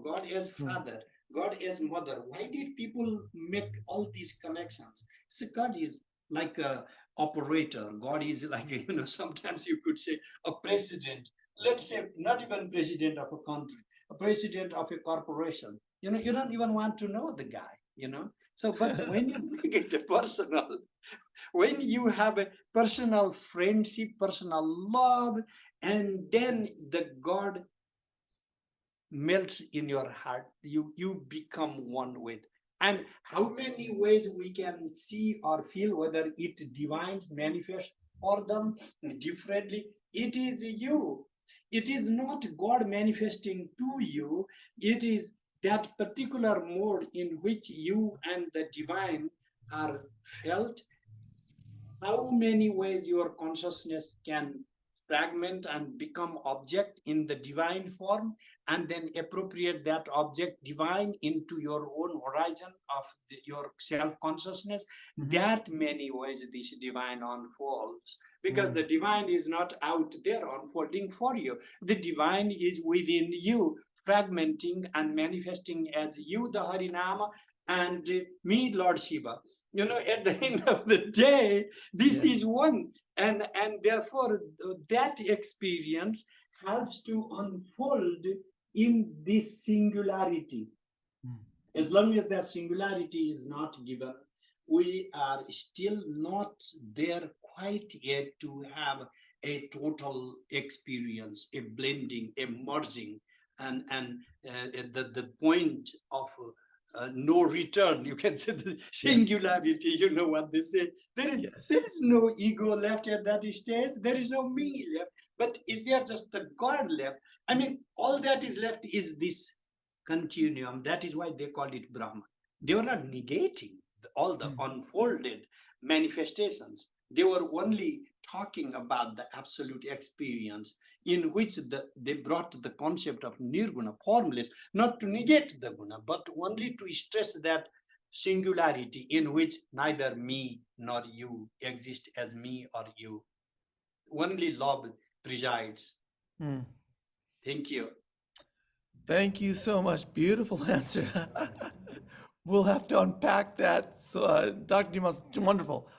God as father, God as mother. Why did people make all these connections? So God is like a operator. God is like, sometimes you could say a president. Let's say not even president of a country, a president of a corporation. You don't even want to know the guy, So, but when you make it personal, when you have a personal friendship, personal love, and then the God melts in your heart, you become one with. And how many ways we can see or feel whether it divine manifests for them differently? It is you. It is not God manifesting to you. It is that particular mode in which you and the divine are felt. How many ways your consciousness can fragment and become object in the divine form, and then appropriate that object divine into your own horizon of your self-consciousness. That many ways this divine unfolds, because the divine is not out there unfolding for you. The divine is within you, fragmenting and manifesting as you, the Harinama, and me, Lord Shiva. At the end of the day, this is one. And therefore, that experience has to unfold in this singularity. As long as that singularity is not given, we are still not there quite yet to have a total experience, a blending, a merging, and the point of no return. You can say the singularity. You know what they say. There is no ego left at that stage. There is no me left. But is there just the God left? I mean, all that is left is this continuum. That is why they called it Brahman. They were not negating all the unfolded manifestations. They were only talking about the absolute experience, in which they brought the concept of nirguna, formless, not to negate the guna, but only to stress that singularity in which neither me nor you exist as me or you. Only love presides. Thank you. Thank you so much. Beautiful answer. We'll have to unpack that. So, Dr. Dimas, wonderful.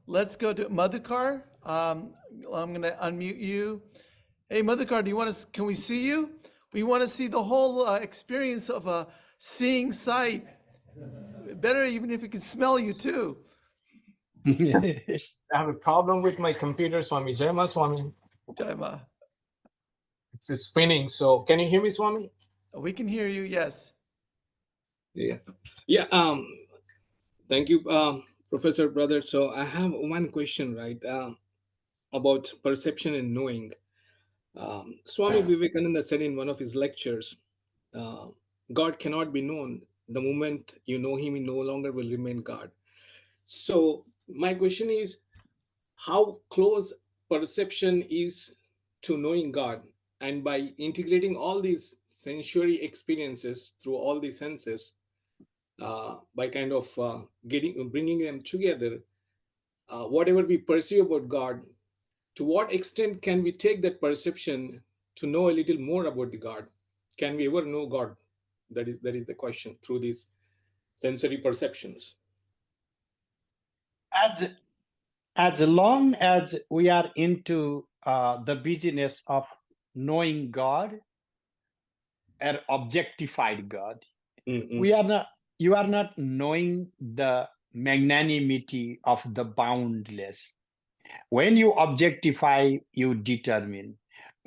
Let's go to Madhukar. I'm going to unmute you. Hey, Madhukar, can we see you? We want to see the whole experience of a seeing sight. Better even if we can smell you too. I have a problem with my computer, Swami. Jaima, Swami. Jaima. It's spinning. So can you hear me, Swami? We can hear you, yes. Yeah. Thank you, Professor Brother. So I have one question, right, about perception and knowing. Swami Vivekananda said in one of his lectures, God cannot be known. The moment you know him, he no longer will remain God. So my question is, how close perception is to knowing God? And by integrating all these sensory experiences through all the senses, by kind of bringing them together, whatever we perceive about God, to what extent can we take that perception to know a little more about the God? Can we ever know God? That is the question, through these sensory perceptions. As long as we are into the business of knowing God or objectified God, we are not. You are not knowing the magnanimity of the boundless. When you objectify, you determine.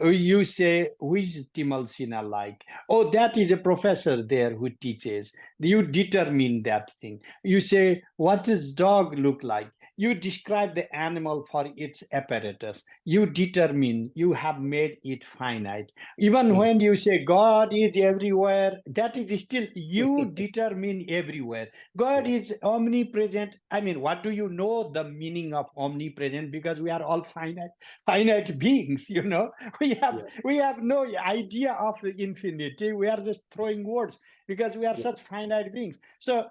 You say, who is Timalsina like? Oh, that is a professor there who teaches. You determine that thing. You say, what does dog look like? You describe the animal for its apparatus. You determine, you have made it finite. Even when you say God is everywhere, that is still, you determine everywhere. God is omnipresent. I mean, what do you know the meaning of omnipresent? Because we are all finite beings, We have no idea of infinity. We are just throwing words because we are such finite beings. So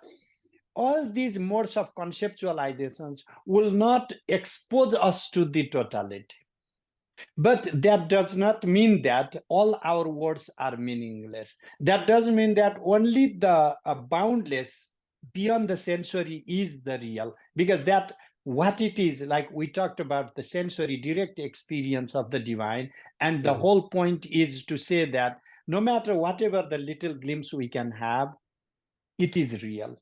all these modes of conceptualizations will not expose us to the totality. But that does not mean that all our words are meaningless. That doesn't mean that only the boundless beyond the sensory is the real, because that what it is, like we talked about the sensory direct experience of the divine, and the whole point is to say that no matter whatever the little glimpse we can have, it is real.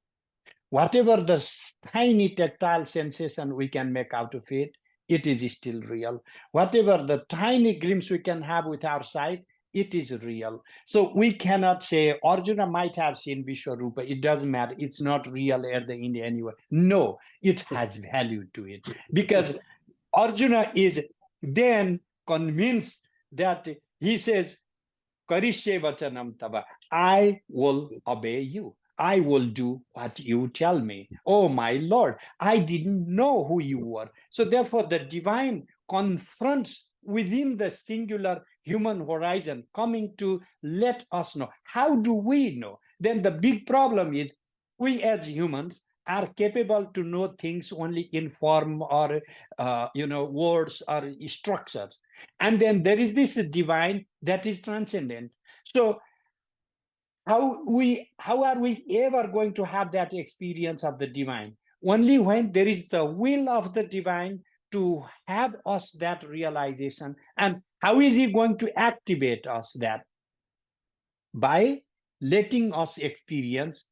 Whatever the tiny tactile sensation we can make out of it, it is still real. Whatever the tiny glimpse we can have with our sight, it is real. So we cannot say Arjuna might have seen Vishwarupa. It doesn't matter. It's not real in any way. No, it has value to it, because Arjuna is then convinced that he says, Karishye vachanam tava, I will obey you. I will do what you tell me. Oh, my Lord, I didn't know who you were. So therefore, the divine confronts within the singular human horizon, coming to let us know. How do we know? Then the big problem is we as humans are capable to know things only in form or words or structures. And then there is this divine that is transcendent. So how are we ever going to have that experience of the divine? Only when there is the will of the divine to have us that realization. And how is he going to activate us that? By letting us experience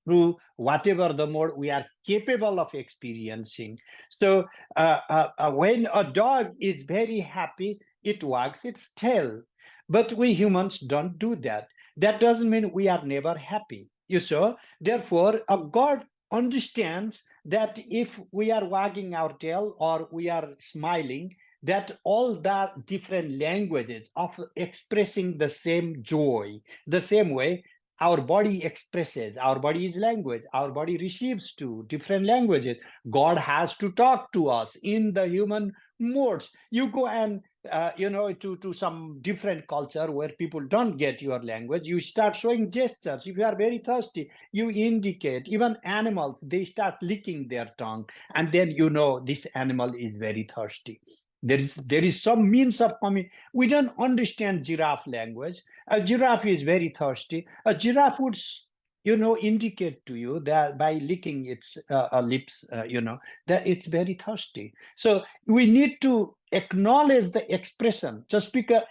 through whatever the mode we are capable of experiencing. So when a dog is very happy, it wags its tail. But we humans don't do that. That doesn't mean we are never happy. You saw? Therefore, a God understands that if we are wagging our tail or we are smiling, that all the different languages of expressing the same joy, the same way our body expresses, our body is language, our body receives to different languages. God has to talk to us in the human modes. You go and to some different culture where people don't get your language, you start showing gestures. If you are very thirsty, you indicate. Even animals, they start licking their tongue, and then you know this animal is very thirsty. There is some means of coming. We don't understand giraffe language. A giraffe is very thirsty. A giraffe would indicate to you that by licking its lips, that it's very thirsty. So we need to acknowledge the expression, just because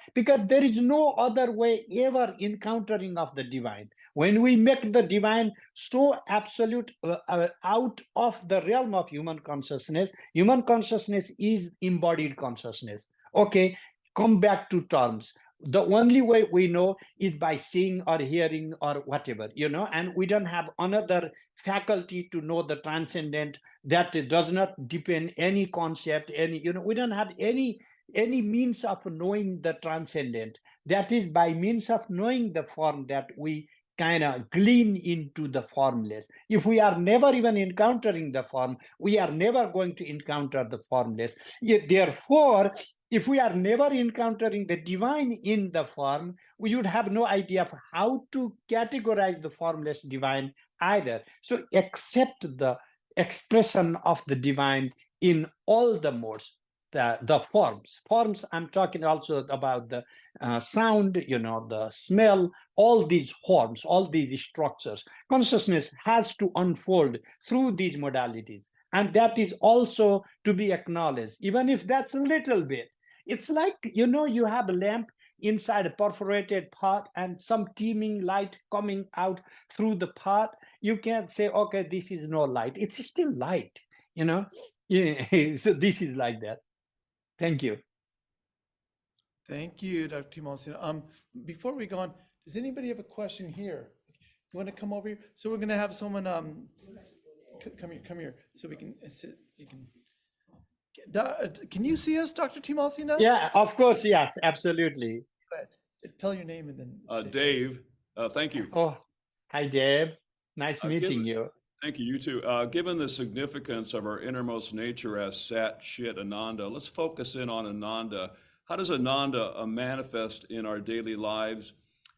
there is no other way ever encountering of the divine. When we make the divine so absolute out of the realm of human consciousness is embodied consciousness. Okay, come back to terms. The only way we know is by seeing or hearing or whatever, and we don't have another faculty to know the transcendent that does not depend any concept, we don't have any means of knowing the transcendent. That is by means of knowing the form that we kind of glean into the formless. If we are never even encountering the form, we are never going to encounter the formless. Therefore, if we are never encountering the divine in the form, we would have no idea of how to categorize the formless divine either. So accept the expression of the divine in all the modes, the forms. I'm talking also about the sound, the smell, all these forms, all these structures. Consciousness has to unfold through these modalities, and that is also to be acknowledged, even if that's a little bit. It's like, you have a lamp inside a perforated pot and some teeming light coming out through the pot. You can't say, okay, this is no light. It's still light, Yeah. So this is like that. Thank you. Thank you, Dr. Timalsina. Before we go on, does anybody have a question here? You want to come over here? So we're going to have someone come here, so we can sit. You can you see us, Dr. Timalsina? Yeah, of course. Yes, absolutely. Tell your name and then. Dave, thank you. Oh, hi, Dave. Nice meeting you. Thank you. You too. Given the significance of our innermost nature as Sat, Chit, Ananda, let's focus in on Ananda. How does Ananda manifest in our daily lives?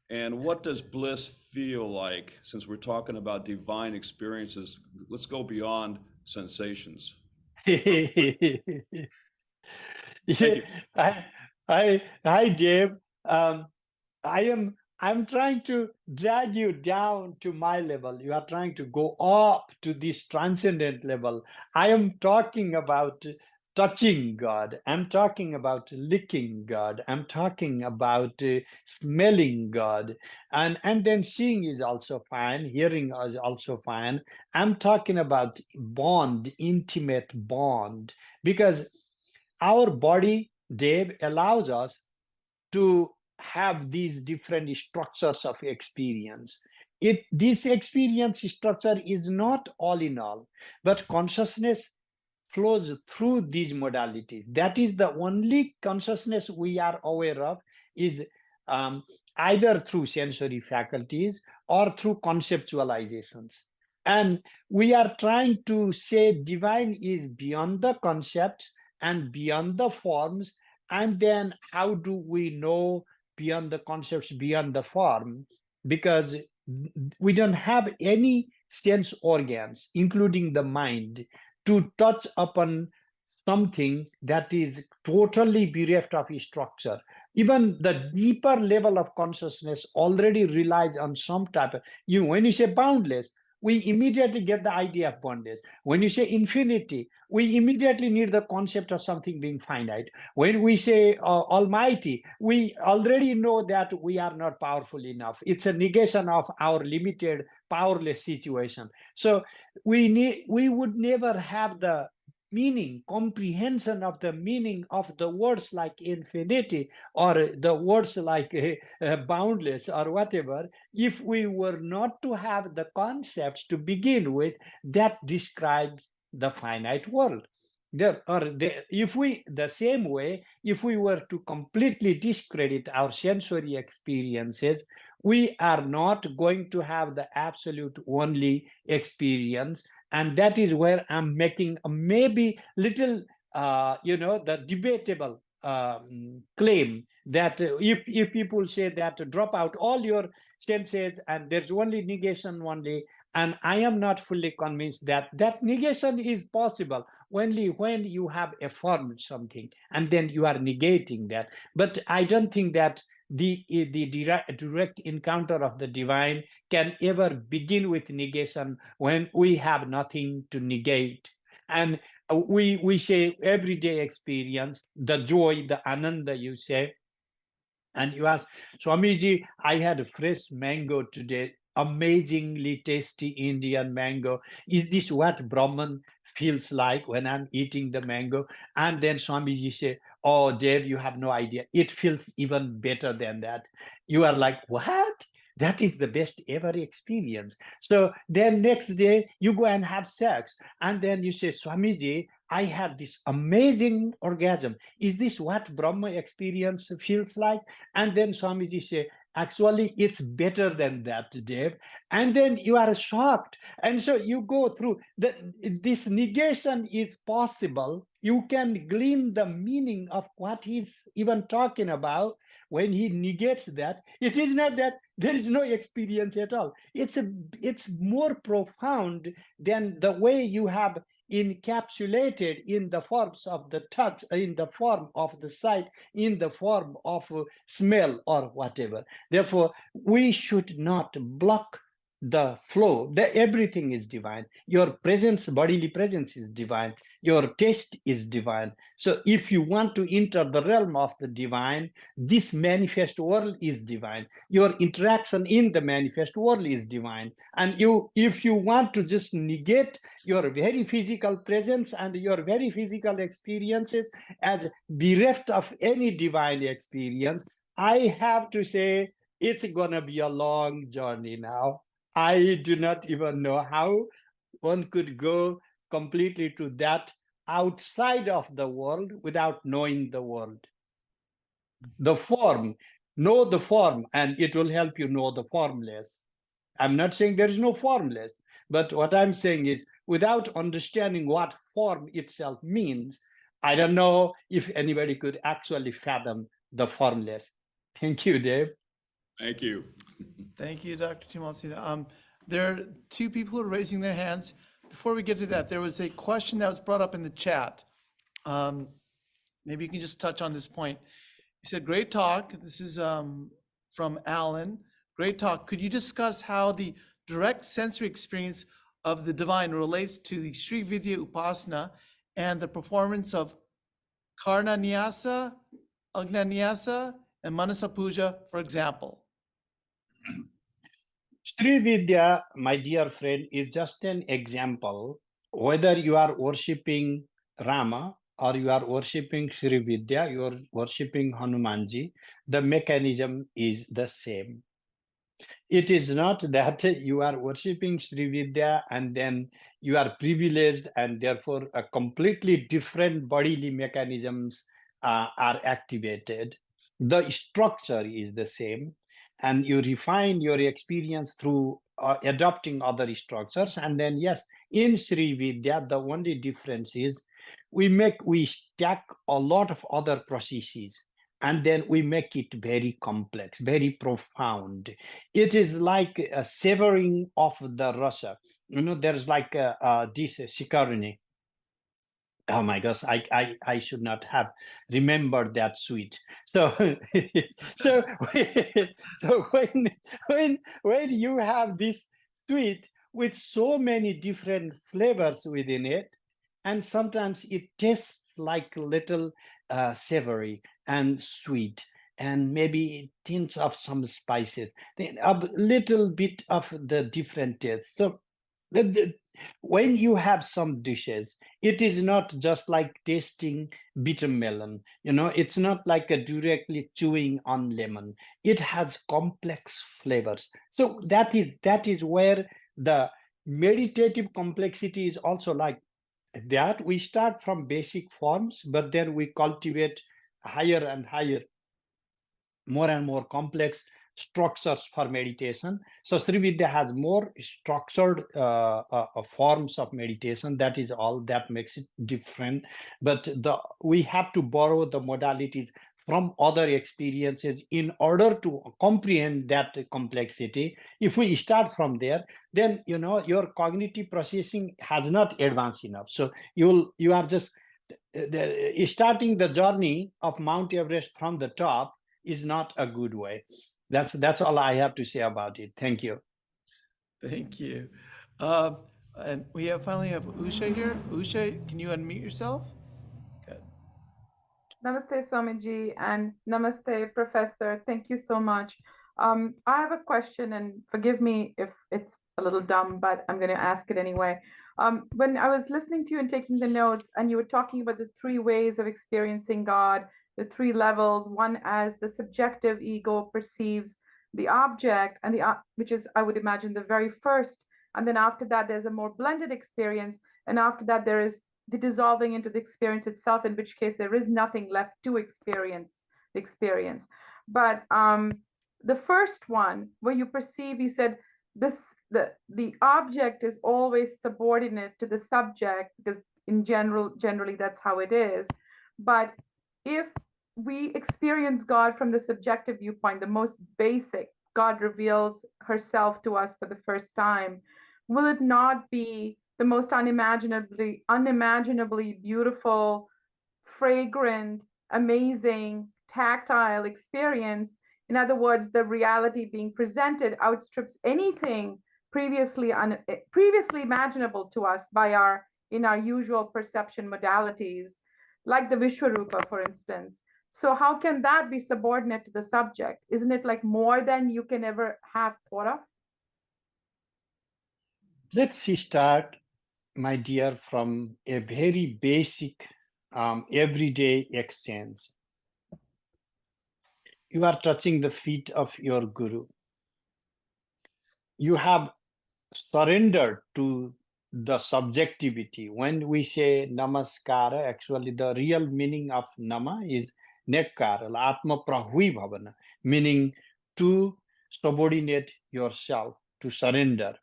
And what does bliss feel like? Since we're talking about divine experiences, let's go beyond sensations. Yeah, hi, Dave. Um, I'm trying to drag you down to my level. You are trying to go up to this transcendent level. I am talking about touching God. I'm talking about licking God. I'm talking about smelling God. And then seeing is also fine. Hearing is also fine. I'm talking about bond, intimate bond, because our body, Dave, allows us to have these different structures of experience. This experience structure is not all in all, but consciousness flows through these modalities. That is the only consciousness we are aware of, is um, either through sensory faculties or through conceptualizations. And we are trying to say divine is beyond the concepts and beyond the forms. And then how do we know beyond the concepts, beyond the form? Because we don't have any sense organs, including the mind, to touch upon something that is totally bereft of structure. Even the deeper level of consciousness already relies on some type of, when you say boundless, we immediately get the idea of bondage. When you say infinity, we immediately need the concept of something being finite. When we say almighty, we already know that we are not powerful enough. It's a negation of our limited, powerless situation. So we would never have the meaning, comprehension of the meaning of the words like infinity or the words like boundless or whatever, if we were not to have the concepts to begin with that describes the finite world. If we, the same way, if we were to completely discredit our sensory experiences, we are not going to have the absolute only experience. And that is where I'm making a maybe little, the debatable claim that if people say that drop out all your senses and there's only negation only, and I am not fully convinced that that negation is possible only when you have affirmed something and then you are negating that. But I don't think that the direct encounter of the divine can ever begin with negation when we have nothing to negate. And we say everyday experience, the joy, the ananda, you say. And you ask, Swamiji, I had a fresh mango today, amazingly tasty Indian mango. Is this what Brahman feels like when I'm eating the mango? And then Swamiji say, oh, Dev, you have no idea. It feels even better than that. You are like, what? That is the best ever experience. So then next day you go and have sex. And then you say, Swamiji, I had this amazing orgasm. Is this what Brahma experience feels like? And then Swamiji say, actually, it's better than that, Dev. And then you are shocked. And so you go through this negation is possible. You can glean the meaning of what he's even talking about when he negates that. It is not that there is no experience at all. It's more profound than the way you have encapsulated in the forms of the touch, in the form of the sight, in the form of smell or whatever. Therefore, we should not block the flow. Everything is divine. Your presence, bodily presence is divine. Your taste is divine. So if you want to enter the realm of the divine, this manifest world is divine. Your interaction in the manifest world is divine. And if you want to just negate your very physical presence and your very physical experiences as bereft of any divine experience, I have to say it's gonna be a long journey now. I do not even know how one could go completely to that outside of the world without knowing the world. The form, know the form, and it will help you know the formless. I'm not saying there is no formless, but what I'm saying is without understanding what form itself means, I don't know if anybody could actually fathom the formless. Thank you, Dave. Thank you. Thank you, Dr. Timalsina. There are two people who are raising their hands. Before we get to that, there was a question that was brought up in the chat. Maybe you can just touch on this point. He said, great talk. This is from Alan. Great talk. Could you discuss how the direct sensory experience of the divine relates to the Sri Vidya Upasana and the performance of Karna Nyasa, Agna Nyasa, and Manasa Puja, for example? Sri Vidya, my dear friend, is just an example. Whether you are worshipping Rama or you are worshipping Sri Vidya, you are worshipping Hanumanji, the mechanism is the same. It is not that you are worshipping Sri Vidya and then you are privileged and therefore a completely different bodily mechanisms are activated. The structure is the same, and you refine your experience through adopting other structures. And then, yes, in Sri Vidya, the only difference is we stack a lot of other processes, and then we make it very complex, very profound. It is like a severing of the rasa. There's like this shikaruni. Oh my gosh, I should not have remembered that sweet. So so so when you have this sweet with so many different flavors within it, and sometimes it tastes like a little savory and sweet, and maybe tints of some spices, then a little bit of the different tastes. So when you have some dishes, it is not just like tasting bitter melon. It's not like a directly chewing on lemon. It has complex flavors. So that is where the meditative complexity is also like that. We start from basic forms, but then we cultivate higher and higher, more and more complex structures for meditation. So Sri Vidya has more structured forms of meditation. That is all that makes it different. But we have to borrow the modalities from other experiences in order to comprehend that complexity. If we start from there, then your cognitive processing has not advanced enough. So you are just starting the journey of Mount Everest from the top is not a good way. That's all I have to say about it. Thank you. Thank you. And we finally have Usha here. Usha, can you unmute yourself? Good. Namaste, Swamiji, and namaste, Professor. Thank you so much. I have a question, and forgive me if it's a little dumb, but I'm going to ask it anyway. When I was listening to you and taking the notes, and you were talking about the three ways of experiencing God, the three levels, one as the subjective ego perceives the object, and which is, I would imagine, the very first. And then after that, there's a more blended experience. And after that, there is the dissolving into the experience itself, in which case there is nothing left to experience the experience. But the first one, where you perceive, you said the object is always subordinate to the subject, because generally that's how it is. But if we experience God from the subjective viewpoint, the most basic, God reveals herself to us for the first time, will it not be the most unimaginably beautiful, fragrant, amazing, tactile experience? In other words, the reality being presented outstrips anything previously imaginable to us in our usual perception modalities, like the Vishwarupa, for instance. So how can that be subordinate to the subject? Isn't it like more than you can ever have thought of? Let's start, my dear, from a very basic everyday exchange. You are touching the feet of your guru. You have surrendered to the subjectivity. When we say namaskara, actually the real meaning of nama is nekkara, atma prahui bhavana, meaning to subordinate yourself, to surrender.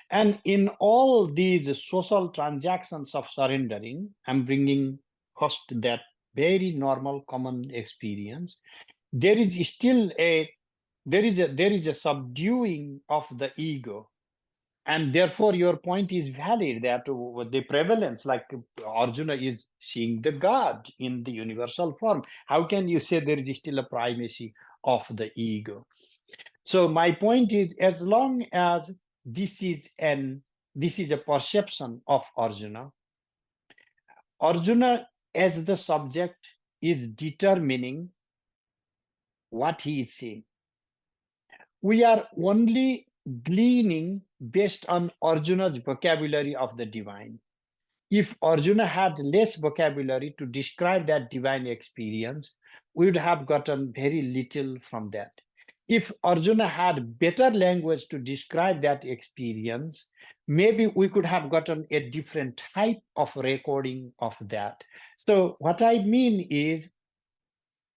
And in all these social transactions of surrendering, I'm bringing first that very normal common experience. There is still a there is a subduing of the ego. And therefore, your point is valid that the prevalence, like Arjuna is seeing the God in the universal form. How can you say there is still a primacy of the ego? So my point is, as long as this is a perception of Arjuna, Arjuna as the subject is determining what he is seeing. We are only gleaning based on Arjuna's vocabulary of the divine. If Arjuna had less vocabulary to describe that divine experience, we would have gotten very little from that. If Arjuna had better language to describe that experience, maybe we could have gotten a different type of recording of that. So what I mean is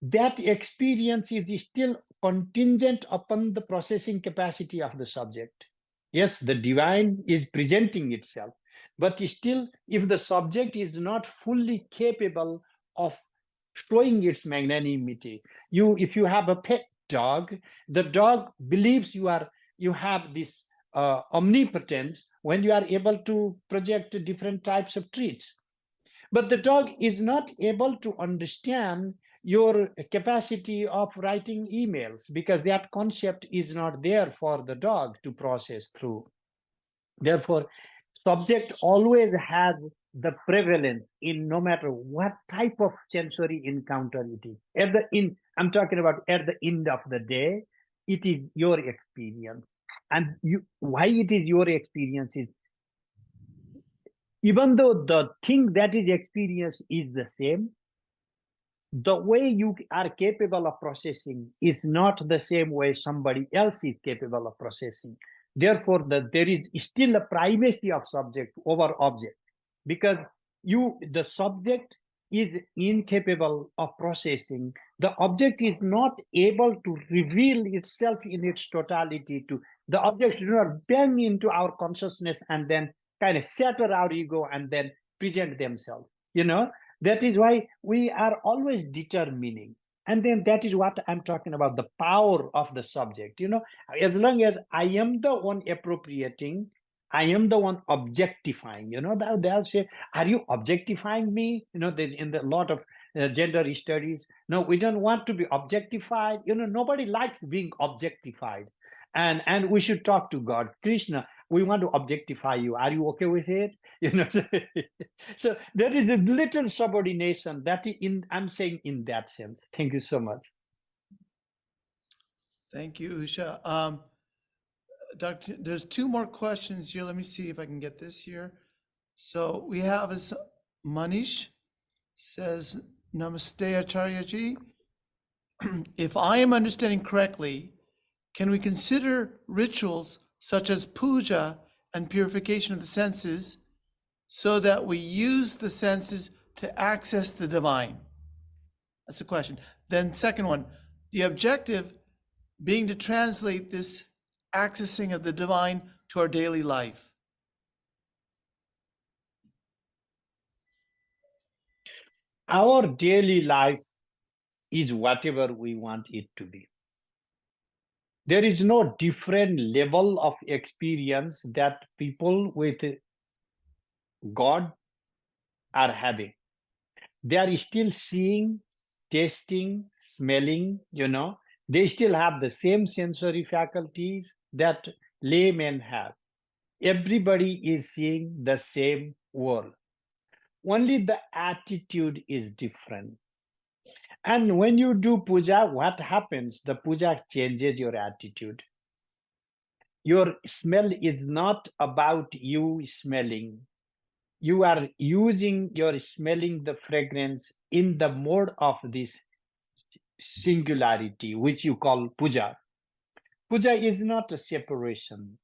that experience is still contingent upon the processing capacity of the subject. Yes, the divine is presenting itself, but still, if the subject is not fully capable of showing its magnanimity, if you have a pet dog, the dog believes you have this omnipotence when you are able to project different types of treats. But the dog is not able to understand your capacity of writing emails because that concept is not there for the dog to process through. Therefore, subject always has the prevalence in no matter what type of sensory encounter it is. I'm talking about at the end of the day, it is your experience. And why it is your experience is, even though the thing that is experienced is the same, the way you are capable of processing is not the same way somebody else is capable of processing. Therefore, there is still a primacy of subject over object, because the subject is incapable of processing. The object is not able to reveal itself in its totality. The objects do not bang into our consciousness and then kind of shatter our ego and then present themselves. That is why we are always determining. And then that is what I'm talking about, the power of the subject. As long as I am the one appropriating, I am the one objectifying. They'll say, are you objectifying me? In a lot of gender studies, no, we don't want to be objectified. Nobody likes being objectified. And we should talk to God. Krishna, we want to objectify you. Are you okay with it? So there is a little subordination I'm saying in that sense. Thank you so much. Thank you, Usha. Doctor, there's two more questions here. Let me see if I can get this here. So we have Manish says, Namaste Acharya-ji. If I am understanding correctly, can we consider rituals such as puja and purification of the senses so that we use the senses to access the divine? That's a question. Then second one, the objective being to translate this accessing of the divine to our daily life. Our daily life is whatever we want it to be. There is no different level of experience that people with God are having. They are still seeing, tasting, smelling, They still have the same sensory faculties that laymen have. Everybody is seeing the same world. Only the attitude is different. And when you do puja, what happens? The puja changes your attitude. Your smell is not about you smelling. You are using your smelling the fragrance in the mode of this singularity, which you call puja. Puja is not a separation.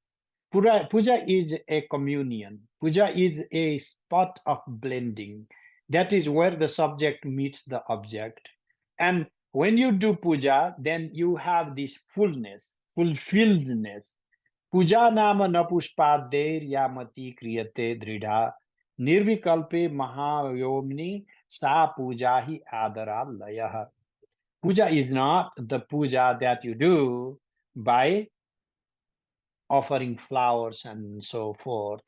Puja is a communion. Puja is a spot of blending. That is where the subject meets the object. And when you do puja, then you have this fullness, fulfilledness. Puja nama napushpader yamati kriyate dridha nirvikalpe mahavomni sa puja hi adara layah. Puja is not the puja that you do by offering flowers and so forth,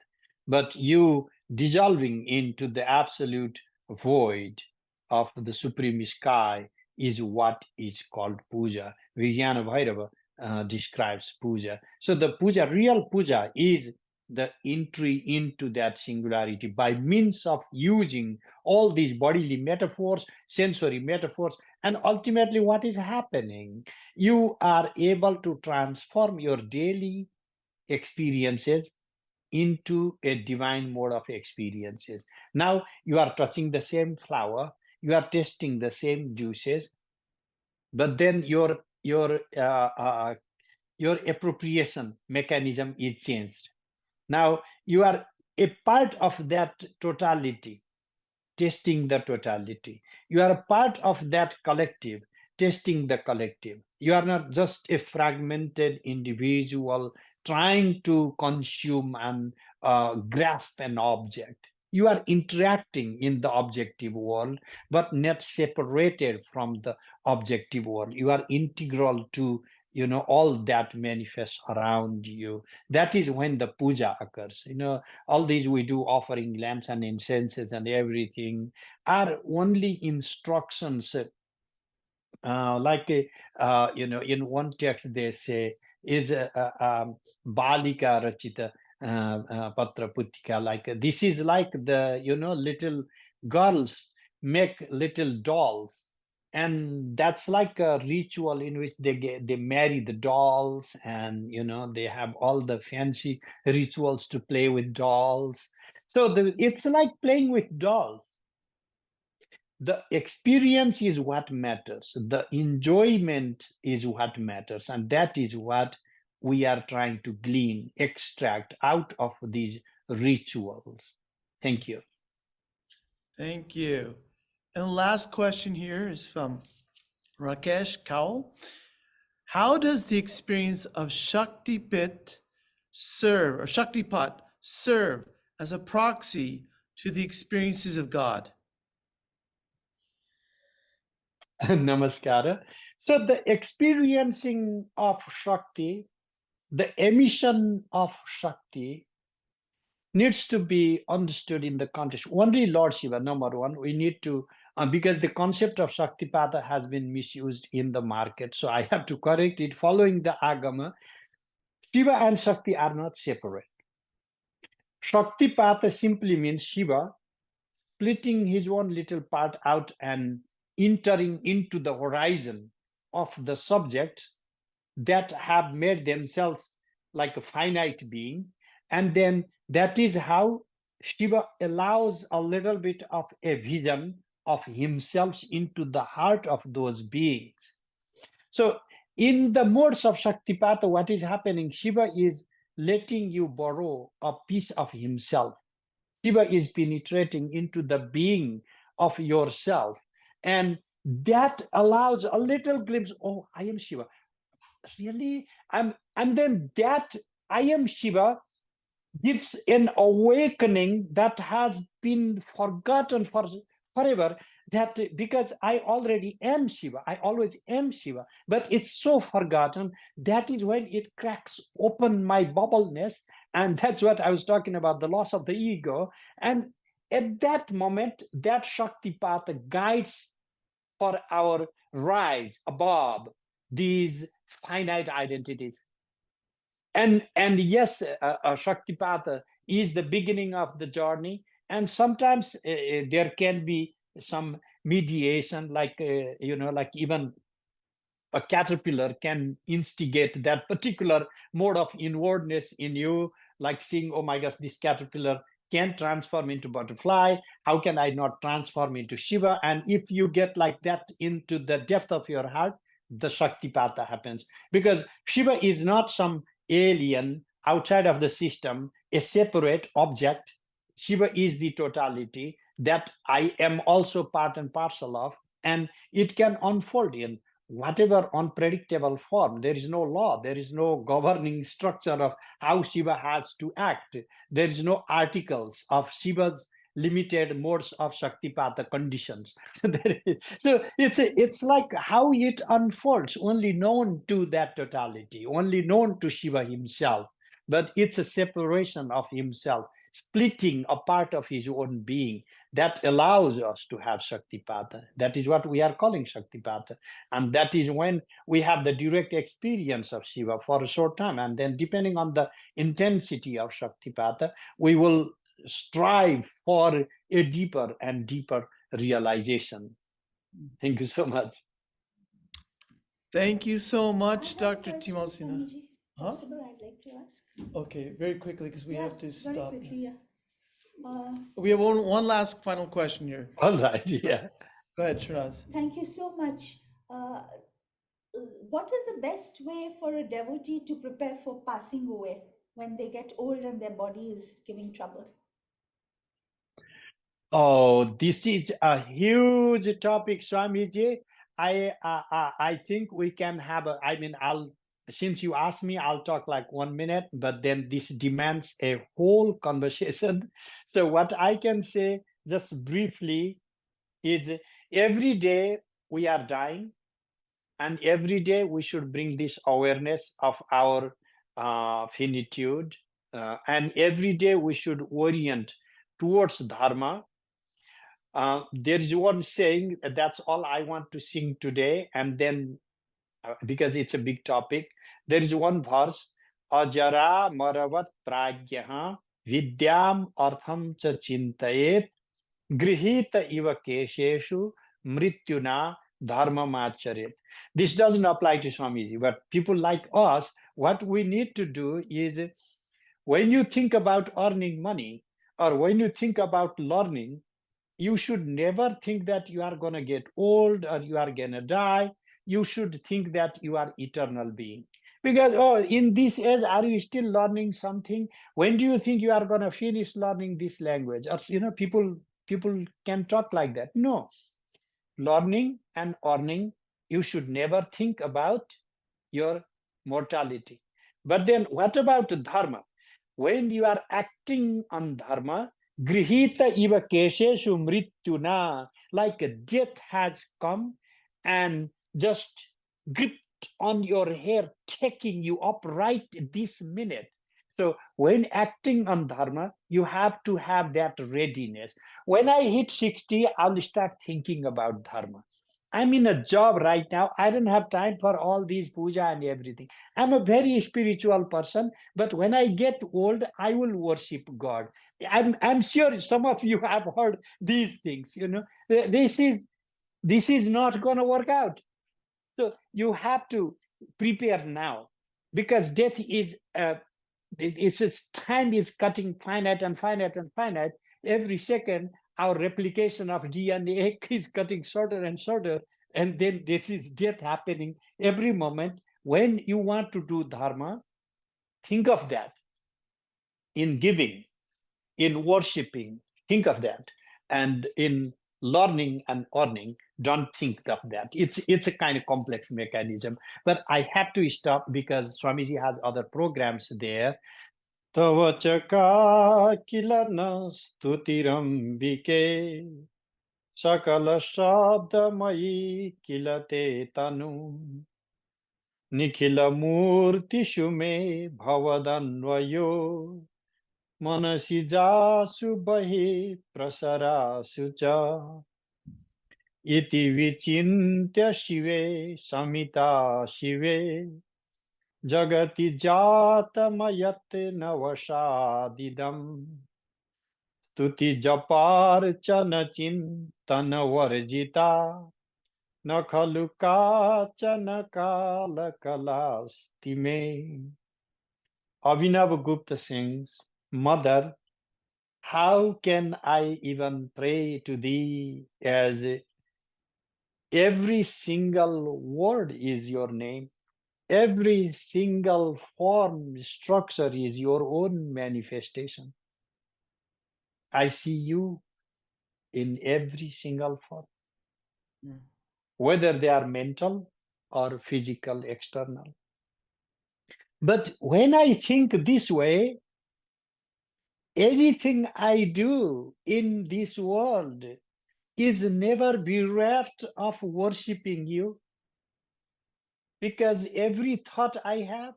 but you dissolving into the absolute void of the supreme sky is what is called puja. Vijnana Bhairava describes puja. So the puja, real puja, is the entry into that singularity by means of using all these bodily metaphors, sensory metaphors, and ultimately what is happening? You are able to transform your daily experiences into a divine mode of experiences. Now you are touching the same flower, you are tasting the same juices, but then your appropriation mechanism is changed. Now you are a part of that totality, tasting the totality. You are a part of that collective, tasting the collective. You are not just a fragmented individual trying to consume and grasp an object. You are interacting in the objective world, but not separated from the objective world. You are integral to, all that manifests around you. That is when the puja occurs. All these we do, offering lamps and incenses and everything, are only instructions. In one text they say is balika rachita patra putika, like this is like the little girls make little dolls, and that's like a ritual in which they marry the dolls, and they have all the fancy rituals to play with dolls. So it's like playing with dolls. The experience is what matters. The enjoyment is what matters. And that is what we are trying to glean, extract out of these rituals. Thank you. Thank you. And the last question here is from Rakesh Kaul. How does the experience of Shaktipat serve as a proxy to the experiences of God? Namaskara. So the experiencing of Shakti, the emission of Shakti, needs to be understood in the context. Only Lord Shiva, number one, we need to, because the concept of Shaktipada has been misused in the market. So I have to correct it. Following the Agama, Shiva and Shakti are not separate. Shaktipada simply means Shiva splitting his own little part out and entering into the horizon of the subjects that have made themselves like a finite being. And then that is how Shiva allows a little bit of a vision of himself into the heart of those beings. So in the modes of Shaktipata, what is happening? Shiva is letting you borrow a piece of himself. Shiva is penetrating into the being of yourself. And that allows a little glimpse, oh, I am Shiva. Really? And then that I am Shiva gives an awakening that has been forgotten for forever, that because I already am Shiva, I always am Shiva, but it's so forgotten. That is when it cracks open my bubbleness, and that's what I was talking about, the loss of the ego. And at that moment, that Shaktipata guides for our rise above these finite identities. And yes, Shaktipata is the beginning of the journey, and sometimes there can be some mediation, like like even a caterpillar can instigate that particular mode of inwardness in you, like seeing, oh my gosh, this caterpillar can transform into butterfly. How can I not transform into Shiva? And if you get like that into the depth of your heart, the Shaktipata happens, because Shiva is not some alien outside of the system, a separate object. Shiva is the totality that I am also part and parcel of, and it can unfold in whatever unpredictable form. There is no law, there is no governing structure of how Shiva has to act. There is no articles of Shiva's limited modes of Shaktipata conditions. So it's like how it unfolds, only known to that totality, only known to Shiva himself. But it's a separation of himself, splitting a part of his own being that allows us to have Shaktipata. That is what we are calling Shaktipata. And that is when we have the direct experience of Shiva for a short time. And then depending on the intensity of Shaktipata, we will strive for a deeper and deeper realization. Thank you so much. Thank you so I much, have a Dr. question, Timalsina. Swamiji. Huh? Possible, I'd like to ask. Okay, very quickly, because we Yeah, have to very stop. quickly, yeah. We have one last final question here. All right, yeah. Go ahead, Shiraz. Thank you so much. What is the best way for a devotee to prepare for passing away when they get old and their body is giving trouble? Oh, this is a huge topic, Swamiji. I think we can have a, I mean, since you asked me, I'll talk like 1 minute, but then this demands a whole conversation. So what I can say just briefly is every day we are dying, and every day we should bring this awareness of our finitude, and every day we should orient towards Dharma. There is one saying, that's all I want to sing today, and then because it's a big topic, there is one verse, Ajara Maravat Pragyaha Vidyam Artham Cha Chintayet Grihita Iva Kesheshu Mrityuna Dharma Macharet. This doesn't apply to Swamiji, but people like us, what we need to do is when you think about earning money or when you think about learning, you should never think that you are going to get old or you are going to die. You should think that you are eternal being. Because, oh, in this age, are you still learning something? When do you think you are going to finish learning this language? Or, people can talk like that. No. Learning and earning, you should never think about your mortality. But then what about dharma? When you are acting on dharma, grihita iva kesheshu mrityuna, like a death has come and just gripped on your hair, taking you up right this minute. So when acting on dharma, you have to have that readiness. When I hit 60, I'll start thinking about dharma. I'm in a job right now. I don't have time for all these puja and everything. I'm a very spiritual person, but when I get old, I will worship God. I'm sure some of you have heard these things. This is not going to work out. So you have to prepare now, because death is its time is cutting finite and finite and finite. Every second, our replication of DNA is cutting shorter and shorter. And then this is death happening every moment. When you want to do dharma, think of that. In giving, in worshiping, think of that. And in learning and earning, don't think of that. It's a kind of complex mechanism. But I have to stop because Swamiji has other programs there. Tavachaka kilana stutirambike sakala shabdamayi kilate tanu nikhila murti shume bhavadanvayo manasi jasu bahi prasarasu cha iti vichintya shive samita shive Jagati Jatamayat Navashadidam Stuti Japar Chanachin Tanavarjita Nakhaluka Chanakala Kalastime. Abhinav Gupta sings, Mother, how can I even pray to thee as every single word is your name? Every single form, structure is your own manifestation. I see you in every single form, whether they are mental or physical, external. But when I think this way, anything I do in this world is never bereft of worshiping you, because every thought I have,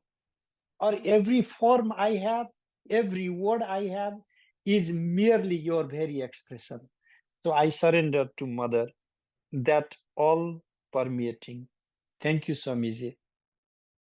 or every form I have, every word I have is merely your very expression. So I surrender to Mother, that all permeating. Thank you, Swamiji.